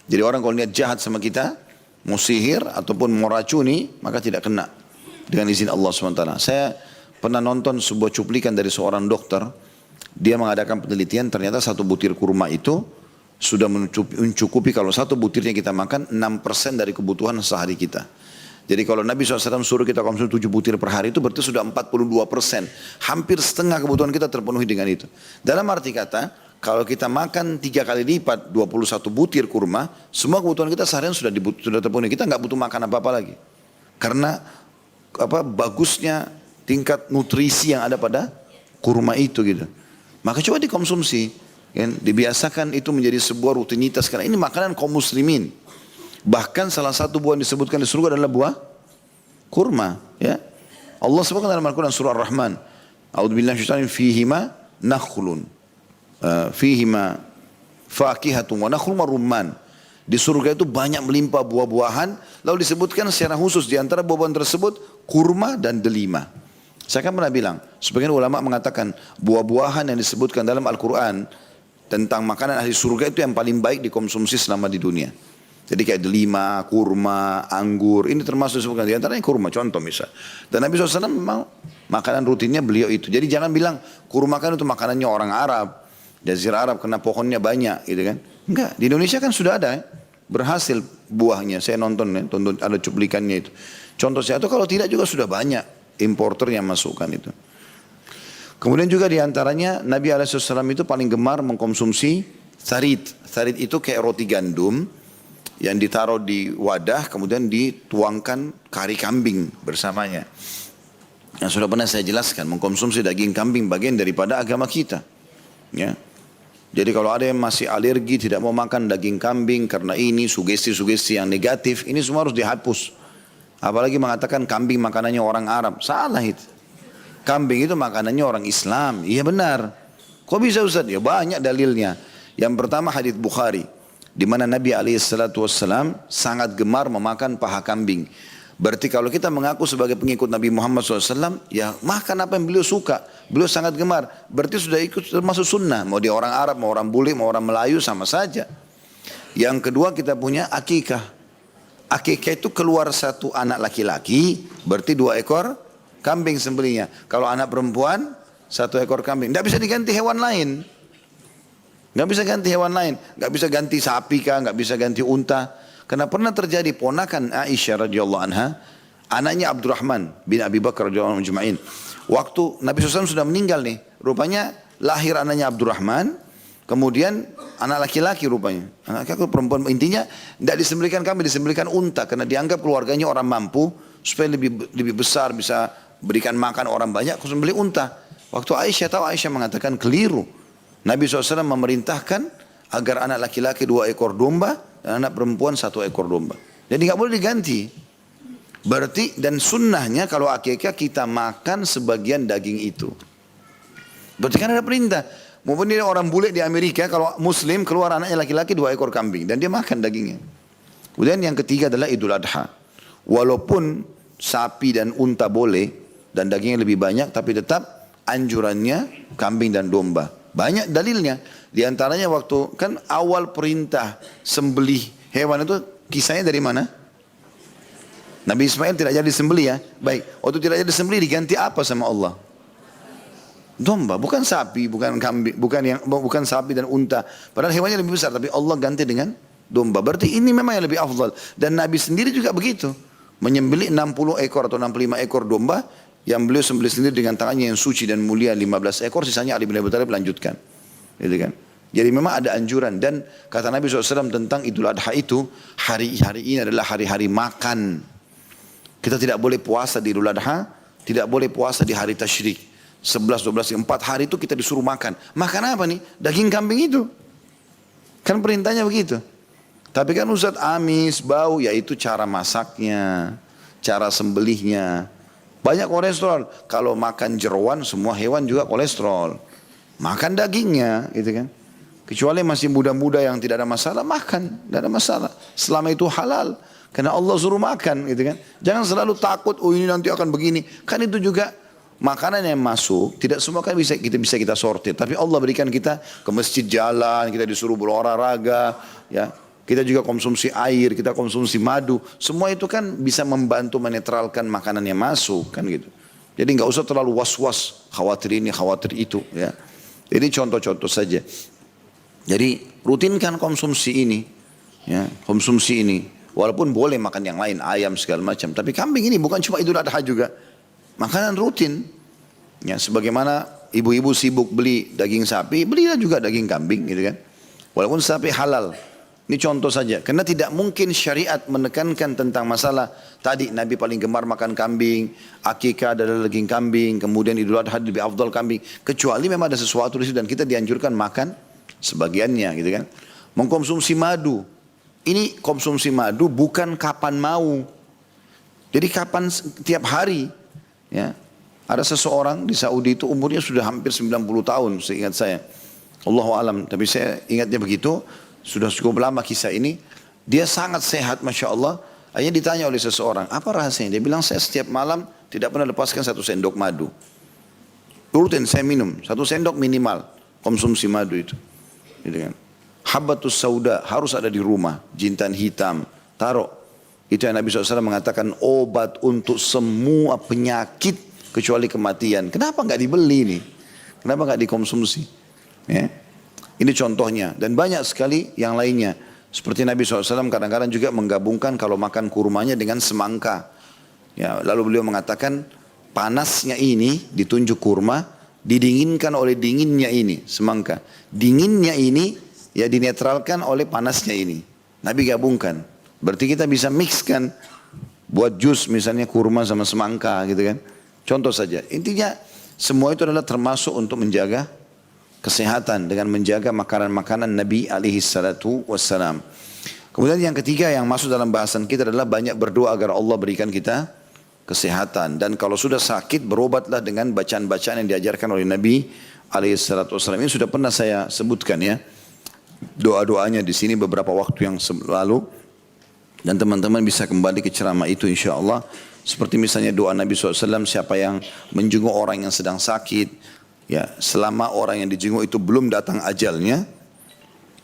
Jadi orang kalau niat jahat sama kita, mau sihir ataupun mau racuni, maka tidak kena. Dengan izin Allah SWT. Saya pernah nonton sebuah cuplikan dari seorang dokter. Dia mengadakan penelitian, ternyata 1 butir kurma itu sudah mencukupi, kalau 1 butirnya kita makan 6% dari kebutuhan sehari kita. Jadi kalau Nabi SAW suruh kita konsumsi 7 butir per hari itu berarti sudah 42%. Hampir setengah kebutuhan kita terpenuhi dengan itu. Dalam arti kata, Kalau kita makan 3 kali lipat 21 butir kurma, semua kebutuhan kita seharian sudah terpenuhi. Kita nggak butuh makan apa-apa lagi. Karena bagusnya tingkat nutrisi yang ada pada kurma itu gitu. Maka coba dikonsumsi, kan? Dibiasakan itu menjadi sebuah rutinitas. Karena ini makanan kaum muslimin. Bahkan salah satu buah yang disebutkan di surga adalah buah kurma. Ya, Allah sebutkan dalam Al-Quran surah Ar-Rahman. A'udzubillahi minasyaitonir rajim. Fihima nakhlun. Fihima fakihatun wa nakhlun wa rumman. Di surga itu banyak melimpah buah-buahan. Lalu disebutkan secara khusus di antara buah-buahan tersebut kurma dan delima. Saya kan pernah bilang, sebagian ulama mengatakan buah-buahan yang disebutkan dalam Al-Quran tentang makanan ahli surga itu yang paling baik dikonsumsi selama di dunia. Jadi kayak delima, kurma, anggur, ini termasuk disebutkan di antaranya kurma, contoh misal. Dan Nabi SAW memang makanan rutinnya beliau itu. Jadi jangan bilang kurma kan itu makanannya orang Arab, Jazirah Arab karena pohonnya banyak gitu kan. Enggak, di Indonesia kan sudah ada berhasil buahnya. Saya nonton ada cuplikannya itu. Contoh saya itu kalau tidak juga sudah banyak importer yang masukkan itu. Kemudian juga diantaranya Nabi SAW itu paling gemar mengkonsumsi tharid. Tharid itu kayak roti gandum yang ditaruh di wadah kemudian dituangkan kari kambing bersamanya. Yang sudah pernah saya jelaskan, mengkonsumsi daging kambing bagian daripada agama kita. Ya. Jadi kalau ada yang masih alergi tidak mau makan daging kambing karena ini sugesti-sugesti yang negatif, ini semua harus dihapus. Apalagi mengatakan kambing makanannya orang Arab, salah itu. Kambing itu makanannya orang Islam. Iya benar. Kok bisa Ustaz? Ya banyak dalilnya. Yang pertama hadits Bukhari, di mana Nabi SAW sangat gemar memakan paha kambing. Berarti kalau kita mengaku sebagai pengikut Nabi Muhammad SAW, ya makan apa yang beliau suka. Beliau sangat gemar. Berarti sudah ikut termasuk sunnah. Mau dia orang Arab, mau orang bule, mau orang Melayu, sama saja. Yang kedua kita punya akikah. Akikah itu keluar satu anak laki-laki, berarti 2 ekor kambing sembelihnya. Kalau anak perempuan, 1 ekor kambing. Tidak bisa diganti hewan lain. Tidak bisa ganti hewan lain. Tidak bisa ganti sapi kah, tidak bisa ganti unta. Karena pernah terjadi ponakan Aisyah radhiyallahu anha, anaknya Abdurrahman bin Abi Bakar radhiyallahu anhu ajma'in. Waktu Nabi SAW sudah meninggal nih, rupanya lahir anaknya Abdurrahman, kemudian anak laki-laki rupanya. Anak laki-laki perempuan, intinya tidak disembelihkan kambing, disembelihkan unta. Karena dianggap keluarganya orang mampu, supaya lebih besar bisa berikan makan orang banyak, aku sembelih unta. Waktu Aisyah tahu, Aisyah mengatakan keliru. Nabi SAW memerintahkan agar anak laki-laki 2 ekor domba, dan anak perempuan 1 ekor domba. Jadi nggak boleh diganti. Berarti dan sunnahnya kalau akikah kita makan sebagian daging itu. Berarti kan ada perintah. Maupun dia orang bule di Amerika, kalau Muslim keluar anaknya laki-laki 2 ekor kambing dan dia makan dagingnya. Kemudian yang ketiga adalah Idul Adha. Walaupun sapi dan unta boleh dan dagingnya lebih banyak, tapi tetap anjurannya kambing dan domba. Banyak dalilnya. Di antaranya waktu kan awal perintah sembelih hewan itu kisahnya dari mana? Nabi Ismail tidak jadi sembelih ya. Baik, waktu tidak jadi sembelih diganti apa sama Allah? Domba, bukan sapi, bukan kambing, bukan sapi dan unta. Padahal hewannya lebih besar, tapi Allah ganti dengan domba. Berarti ini memang yang lebih afdal. Dan Nabi sendiri juga begitu. Menyembelih 60 ekor atau 65 ekor domba yang beliau sembelih sendiri dengan tangannya yang suci dan mulia 15 ekor, sisanya Ali bin Abi Thalib lanjutkan. Gitu kan? Jadi memang ada anjuran dan kata Nabi SAW tentang Idul Adha itu hari-hari ini adalah hari-hari makan. Kita tidak boleh puasa di Idul Adha, tidak boleh puasa di hari tasyrik. 11, 12, 4 hari itu kita disuruh makan. Makan apa nih? Daging kambing itu. Kan perintahnya begitu. Tapi kan Ustaz amis, bau, yaitu cara masaknya, cara sembelihnya. Banyak kolesterol. Kalau makan jeroan semua hewan juga kolesterol. Makan dagingnya gitu kan. Kecuali masih muda-muda yang tidak ada masalah, makan, tidak ada masalah. Selama itu halal. Karena Allah suruh makan gitu kan. Jangan selalu takut, oh ini nanti akan begini. Kan itu juga makanan yang masuk, tidak semua kan bisa kita sortir. Tapi Allah berikan kita ke masjid jalan, kita disuruh berolahraga, ya. Kita juga konsumsi air, kita konsumsi madu. Semua itu kan bisa membantu menetralkan makanan yang masuk kan gitu. Jadi nggak usah terlalu was-was, khawatir ini, khawatir itu ya. Jadi contoh-contoh saja. Jadi rutinkan konsumsi ini, ya, konsumsi ini. Walaupun boleh makan yang lain, ayam segala macam. Tapi kambing ini bukan cuma Idul Adha juga. Makanan rutin. Ya, sebagaimana ibu-ibu sibuk beli daging sapi, belilah juga daging kambing gitu kan. Walaupun sapi halal. Ini contoh saja. Karena tidak mungkin syariat menekankan tentang masalah tadi Nabi paling gemar makan kambing, akikah adalah daging kambing, kemudian Idul Adha lebih afdal kambing. Kecuali memang ada sesuatu di situ dan kita dianjurkan makan sebagiannya gitu kan. Mengkonsumsi madu. Ini konsumsi madu bukan kapan mau. Jadi kapan tiap hari. Ya. Ada seseorang di Saudi itu umurnya sudah hampir 90 tahun seingat saya. Allahu alam, tapi saya ingatnya begitu. Sudah cukup lama kisah ini. Dia sangat sehat Masya Allah. Akhirnya ditanya oleh seseorang, apa rahasianya? Dia bilang, saya setiap malam tidak pernah lepaskan 1 sendok madu. Rutin saya minum, 1 sendok minimal konsumsi madu itu. Gitu kan. Habbatus sauda harus ada di rumah. Jintan hitam, taruh. Itu yang Nabi SAW mengatakan obat untuk semua penyakit kecuali kematian. Kenapa nggak dibeli nih? Kenapa nggak dikonsumsi? Ya. Ini contohnya. Dan banyak sekali yang lainnya. Seperti Nabi SAW kadang-kadang juga menggabungkan kalau makan kurmanya dengan semangka. Ya, lalu beliau mengatakan panasnya ini ditunjuk kurma, didinginkan oleh dinginnya ini, semangka. Dinginnya ini ya dinetralkan oleh panasnya ini. Nabi gabungkan. Berarti kita bisa mixkan buat jus misalnya kurma sama semangka gitu kan. Contoh saja. Intinya semua itu adalah termasuk untuk menjaga kesehatan dengan menjaga makanan-makanan Nabi alaihi salatu wassalam. Kemudian yang ketiga yang masuk dalam bahasan kita adalah banyak berdoa agar Allah berikan kita kesehatan. Dan kalau sudah sakit berobatlah dengan bacaan-bacaan yang diajarkan oleh Nabi alaihi salatu wassalam. Ini sudah pernah saya sebutkan ya. Doa-doanya di sini beberapa waktu yang lalu. Dan teman-teman bisa kembali ke ceramah itu insya Allah. Seperti misalnya doa Nabi SAW, siapa yang menjenguk orang yang sedang sakit. Ya, selama orang yang dijenguk itu belum datang ajalnya,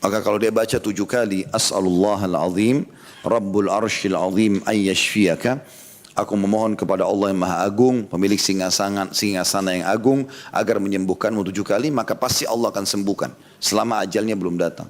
maka kalau dia baca 7 kali, As'alullahal azim, Rabbul arshil azim ayyashfiyaka. Aku memohon kepada Allah yang maha agung, pemilik singgasana yang agung, agar menyembuhkanmu 7 kali, maka pasti Allah akan sembuhkan. Selama ajalnya belum datang.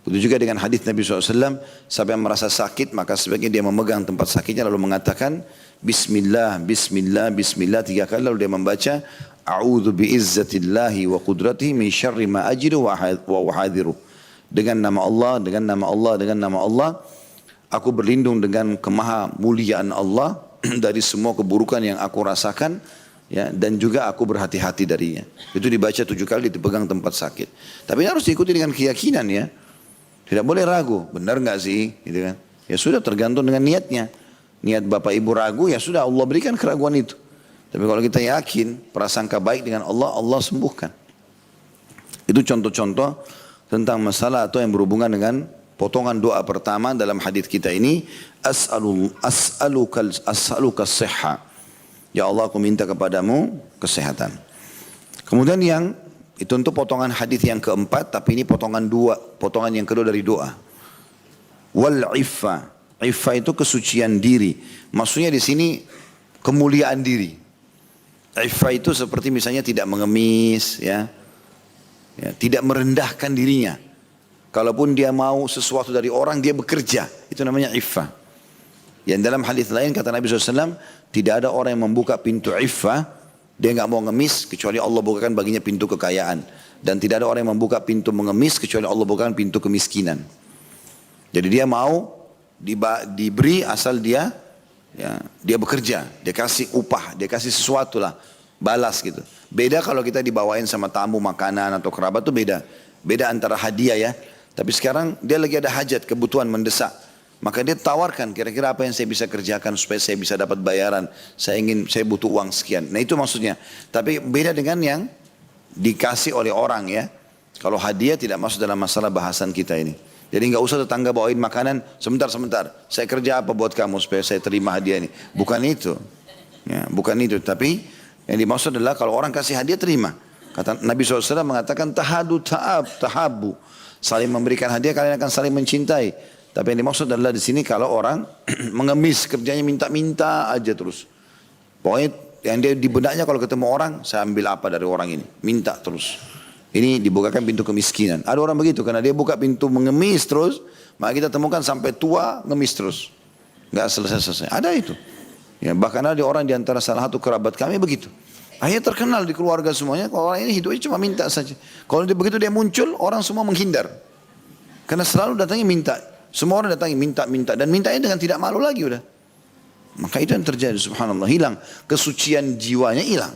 Begitu juga dengan hadis Nabi SAW, siapa yang merasa sakit, maka sebaiknya dia memegang tempat sakitnya, lalu mengatakan, Bismillah, Bismillah, Bismillah 3 kali, lalu dia membaca, A'udhu bi'izzatillahi wa qudratihi min syarri ma ajidu wa uhadhiru. Dengan nama Allah, dengan nama Allah, dengan nama Allah, aku berlindung dengan kemaha muliaan Allah dari semua keburukan yang aku rasakan, ya, dan juga aku berhati-hati darinya. Itu dibaca 7 kali, dipegang tempat sakit. Tapi harus diikuti dengan keyakinan ya. Tidak boleh ragu, benar nggak sih? Gitu kan. Ya sudah tergantung dengan niatnya. Niat bapak ibu ragu, ya sudah Allah berikan keraguan itu. Tapi kalau kita yakin, prasangka baik dengan Allah, Allah sembuhkan. Itu contoh-contoh tentang masalah atau yang berhubungan dengan potongan doa pertama dalam hadis kita ini. As'aluka sihha. Ya Allah, aku minta kepadamu kesehatan. Kemudian itu untuk potongan hadis yang keempat, tapi ini potongan yang kedua dari doa. Wal iffa. Iffa itu kesucian diri. Maksudnya di sini kemuliaan diri. Iffah itu seperti misalnya tidak mengemis, ya, tidak merendahkan dirinya. Kalaupun dia mau sesuatu dari orang, dia bekerja. Itu namanya iffah. Yang dalam hadis lain kata Nabi SAW, tidak ada orang yang membuka pintu iffah, dia nggak mau ngemis kecuali Allah bukakan baginya pintu kekayaan. Dan tidak ada orang yang membuka pintu mengemis kecuali Allah bukakan pintu kemiskinan. Jadi dia mau diberi asal dia. Ya, dia bekerja, dia kasih upah, dia kasih sesuatu lah, balas gitu. Beda kalau kita dibawain sama tamu makanan atau kerabat tuh beda. Beda antara hadiah ya. Tapi sekarang dia lagi ada hajat, kebutuhan mendesak. Maka dia tawarkan kira-kira apa yang saya bisa kerjakan supaya saya bisa dapat bayaran. Saya butuh uang sekian. Nah itu maksudnya. Tapi beda dengan yang dikasih oleh orang ya. Kalau hadiah tidak masuk dalam masalah bahasan kita ini. Jadi nggak usah tetangga bawain makanan, sebentar. Saya kerja apa buat kamu supaya saya terima hadiah ini. Bukan itu. Ya, bukan itu. Tapi yang dimaksud adalah kalau orang kasih hadiah terima. Kata Nabi SAW mengatakan tahabu. Saling memberikan hadiah kalian akan saling mencintai. Tapi yang dimaksud adalah di sini kalau orang mengemis kerjanya minta-minta aja terus. Pokoknya yang dia di benaknya kalau ketemu orang, saya ambil apa dari orang ini. Minta terus. Ini dibukakan pintu kemiskinan. Ada orang begitu karena dia buka pintu mengemis terus, maka kita temukan sampai tua ngemis terus. Enggak selesai-selesai. Ada itu. Ya, bahkan ada orang di antara salah satu kerabat kami begitu. Akhirnya terkenal di keluarga semuanya, kalau orang ini hidupnya cuma minta saja. Kalau begitu dia muncul, orang semua menghindar. Karena selalu datangnya minta. Semua orang datangnya minta. Dan mintanya dengan tidak malu lagi udah. Maka itu yang terjadi, subhanallah. Hilang. Kesucian jiwanya hilang.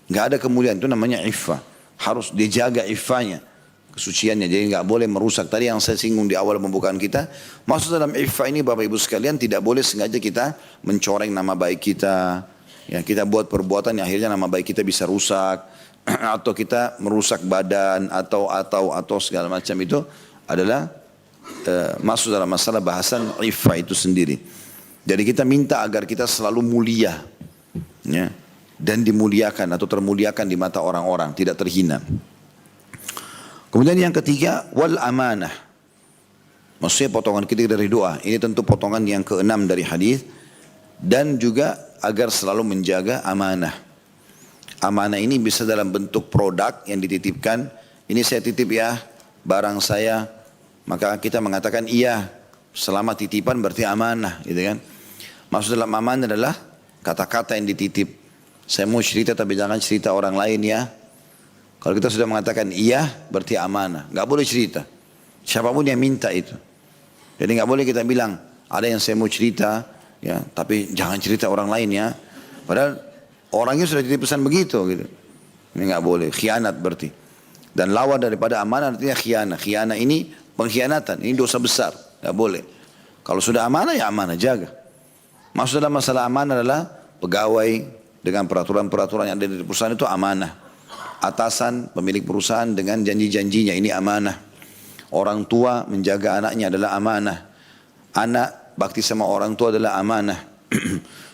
Gak ada kemuliaan, itu namanya iffah. Harus dijaga iffahnya. Kesuciannya, jadi gak boleh merusak. Tadi yang saya singgung di awal pembukaan kita. Maksud dalam iffah ini Bapak Ibu sekalian, tidak boleh sengaja kita mencoreng nama baik kita. Ya, kita buat perbuatan yang akhirnya nama baik kita bisa rusak. Atau kita merusak badan. Atau segala macam itu adalah masuk dalam masalah bahasan iffah itu sendiri. Jadi kita minta agar kita selalu mulia, ya, dan dimuliakan atau termuliakan di mata orang-orang, tidak terhina. Kemudian yang ketiga, wal amanah. Maksudnya potongan ketiga dari doa. Ini tentu potongan yang keenam dari hadis. Dan juga agar selalu menjaga amanah. Amanah ini bisa dalam bentuk produk yang dititipkan. Ini saya titip ya, barang saya. Maka kita mengatakan iya, selama titipan berarti amanah, gitu kan. Maksud dalam amanah adalah kata-kata yang dititip. Saya mau cerita tapi jangan cerita orang lain ya. Kalau kita sudah mengatakan iya, berarti amanah. Gak boleh cerita. Siapapun yang minta itu. Jadi gak boleh kita bilang, ada yang saya mau cerita, ya, tapi jangan cerita orang lain ya. Padahal orangnya sudah titip pesan begitu, gitu. Ini gak boleh, khianat berarti. Dan lawan daripada amanah artinya khianat. Khianat ini pengkhianatan, ini dosa besar, gak boleh. Kalau sudah amanah ya amanah, jaga. Maksud dalam masalah amanah adalah pegawai dengan peraturan-peraturan yang ada di perusahaan itu amanah. Atasan, pemilik perusahaan dengan janji-janjinya ini amanah. Orang tua menjaga anaknya adalah amanah. Anak bakti sama orang tua adalah amanah.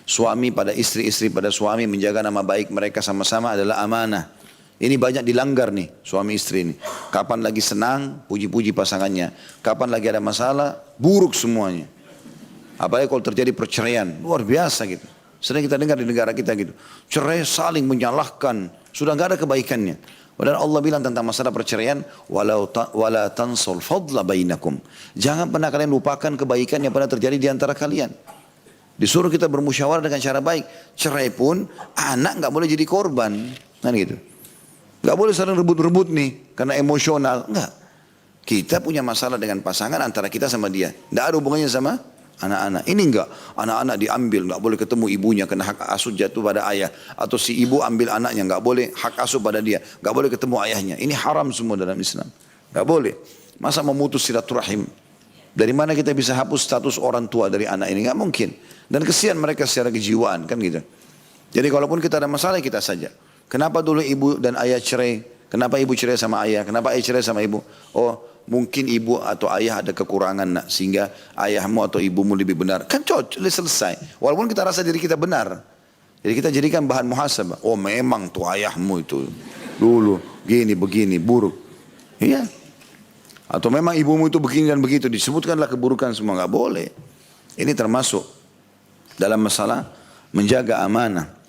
Suami pada istri pada suami menjaga nama baik mereka sama-sama adalah amanah. Ini banyak dilanggar nih suami istri ini. Kapan lagi senang, puji-puji pasangannya. Kapan lagi ada masalah, buruk semuanya. Apalagi kalau terjadi perceraian, luar biasa gitu. Sering kita dengar di negara kita gitu. Cerai saling menyalahkan, sudah gak ada kebaikannya. Padahal Allah bilang tentang masalah perceraian, wala tansul fadla bainakum. Jangan pernah kalian lupakan kebaikan yang pernah terjadi di antara kalian. Disuruh kita bermusyawarah dengan cara baik. Cerai pun anak gak boleh jadi korban, kan gitu. Gak boleh saling rebut-rebut nih karena emosional, enggak. Kita punya masalah dengan pasangan antara kita sama dia. Tidak ada hubungannya sama anak-anak. Ini enggak. Anak-anak diambil, enggak boleh ketemu ibunya karena hak asuh jatuh pada ayah. Atau si ibu ambil anaknya, enggak boleh hak asuh pada dia. Enggak boleh ketemu ayahnya. Ini haram semua dalam Islam. Enggak boleh. Masa memutus silaturahim? Dari mana kita bisa hapus status orang tua dari anak ini? Enggak mungkin. Dan kesian mereka secara kejiwaan, kan gitu. Jadi kalaupun kita ada masalah, kita saja. Kenapa dulu ibu dan ayah cerai? Kenapa ibu cerai sama ayah? Kenapa ayah cerai sama ibu? Oh, mungkin ibu atau ayah ada kekurangan nak, sehingga ayahmu atau ibumu lebih benar. Kan selesai. Walaupun kita rasa diri kita benar. Jadi kita jadikan bahan muhasabah. Oh memang tuh ayahmu itu dulu gini begini buruk. Iya. Atau memang ibumu itu begini dan begitu. Disebutkanlah keburukan semua. Gak boleh. Ini termasuk dalam masalah menjaga amanah.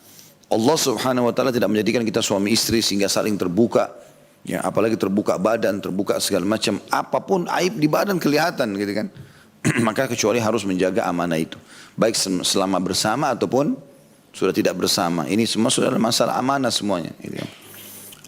Allah subhanahu wa ta'ala tidak menjadikan kita suami istri sehingga saling terbuka. Ya, apalagi terbuka badan, terbuka segala macam. Apapun aib di badan kelihatan gitu kan. Maka kecuali harus menjaga amanah itu. Baik selama bersama ataupun sudah tidak bersama. Ini semua sudah masalah amanah semuanya. Gitu kan.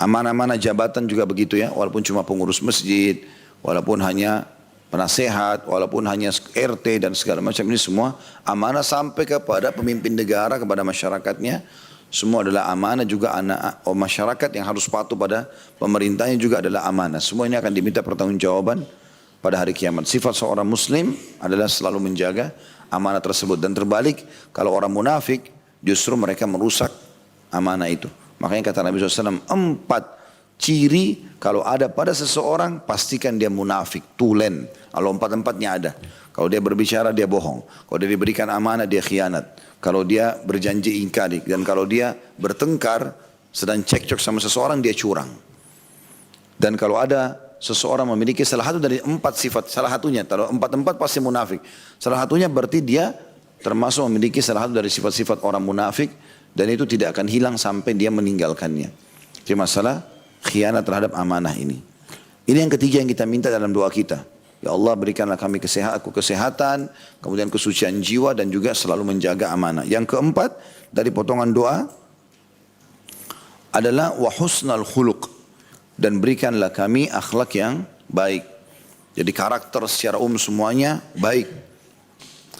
Amanah-amanah jabatan juga begitu ya. Walaupun cuma pengurus masjid, walaupun hanya penasehat, walaupun hanya RT dan segala macam. Ini semua amanah sampai kepada pemimpin negara, kepada masyarakatnya. Semua adalah amanah, juga masyarakat yang harus patuh pada pemerintahnya juga adalah amanah. Semua ini akan diminta pertanggungjawaban pada hari kiamat. Sifat seorang muslim adalah selalu menjaga amanah tersebut. Dan terbalik, kalau orang munafik justru mereka merusak amanah itu. Makanya kata Nabi SAW, 4 ciri kalau ada pada seseorang pastikan dia munafik, tulen. Kalau 4-4-nya ada. Kalau dia berbicara dia bohong. Kalau dia diberikan amanah dia khianat. Kalau dia berjanji ingkari. Dan kalau dia bertengkar sedang cekcok sama seseorang dia curang. Dan kalau ada seseorang memiliki salah satu dari 4 sifat, salah satunya, kalau 4-4 pasti munafik. Salah satunya berarti dia termasuk memiliki salah satu dari sifat-sifat orang munafik. Dan itu tidak akan hilang sampai dia meninggalkannya. Jadi masalah khianat terhadap amanah ini. Ini yang ketiga yang kita minta dalam doa kita. Ya Allah berikanlah kami kesehatan, kemudian kesucian jiwa dan juga selalu menjaga amanah. Yang keempat dari potongan doa, adalah wa husnal khuluq, dan berikanlah kami akhlak yang baik. Jadi karakter secara semuanya baik.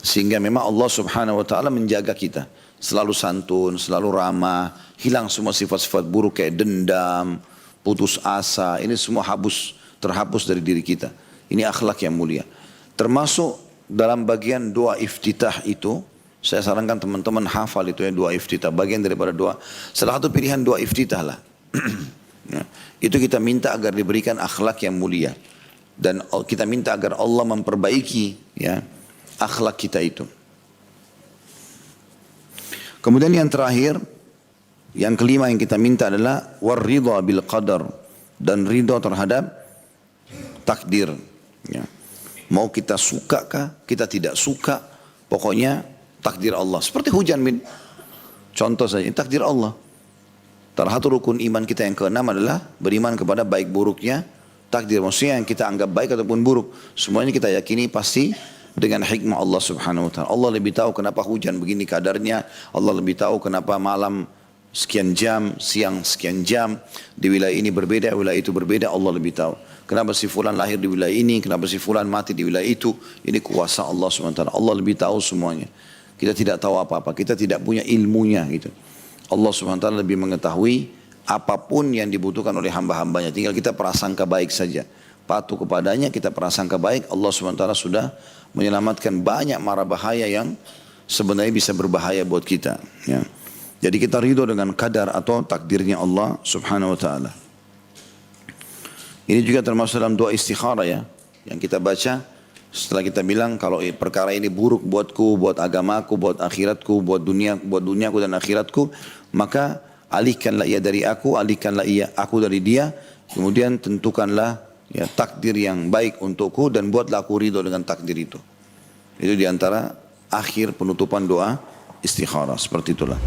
Sehingga memang Allah Subhanahu wa taala menjaga kita. Selalu santun, selalu ramah, hilang semua sifat-sifat buruk kayak dendam, putus asa. Ini semua terhapus dari diri kita. Ini akhlak yang mulia. Termasuk dalam bagian doa iftitah itu, saya sarankan teman-teman hafal itu ya, doa iftitah. Bagian daripada doa. Salah satu pilihan doa iftitah lah. Ya. Itu kita minta agar diberikan akhlak yang mulia. Dan kita minta agar Allah memperbaiki ya, akhlak kita itu. Kemudian yang terakhir, yang kelima yang kita minta adalah warridha bil qadar, dan ridha terhadap takdir. Ya. Mau kita suka kah, kita tidak suka, pokoknya takdir Allah. Seperti hujan bin. Contoh saja, takdir Allah. Salah satu rukun iman kita yang keenam adalah beriman kepada baik buruknya takdir. Maksudnya yang kita anggap baik ataupun buruk, semuanya kita yakini pasti dengan hikmah Allah Subhanahu wa taala. Allah lebih tahu kenapa hujan begini kadarnya, Allah lebih tahu kenapa malam sekian jam, siang sekian jam, di wilayah ini berbeda, wilayah itu berbeda, Allah lebih tahu. Kenapa si fulan lahir di wilayah ini, kenapa si fulan mati di wilayah itu, ini kuasa Allah Subhanahu wa taala. Allah lebih tahu semuanya. Kita tidak tahu apa-apa, kita tidak punya ilmunya gitu. Allah Subhanahu wa taala lebih mengetahui apapun yang dibutuhkan oleh hamba-hambanya. Tinggal kita prasangka baik saja. Patuh kepadanya, kita prasangka baik, Allah Subhanahu wa taala sudah menyelamatkan banyak mara bahaya yang sebenarnya bisa berbahaya buat kita. Ya. Jadi kita ridho dengan kadar atau takdirnya Allah Subhanahu wa taala. Ini juga termasuk dalam doa istikharah ya, yang kita baca setelah kita bilang kalau perkara ini buruk buatku, buat agamaku, buat akhiratku, buat duniaku dan akhiratku, maka alihkanlah ia dari aku, alihkanlah ia aku dari dia, kemudian tentukanlah ya takdir yang baik untukku dan buatlah aku ridho dengan takdir itu. Itu diantara akhir penutupan doa istikharah, seperti itulah.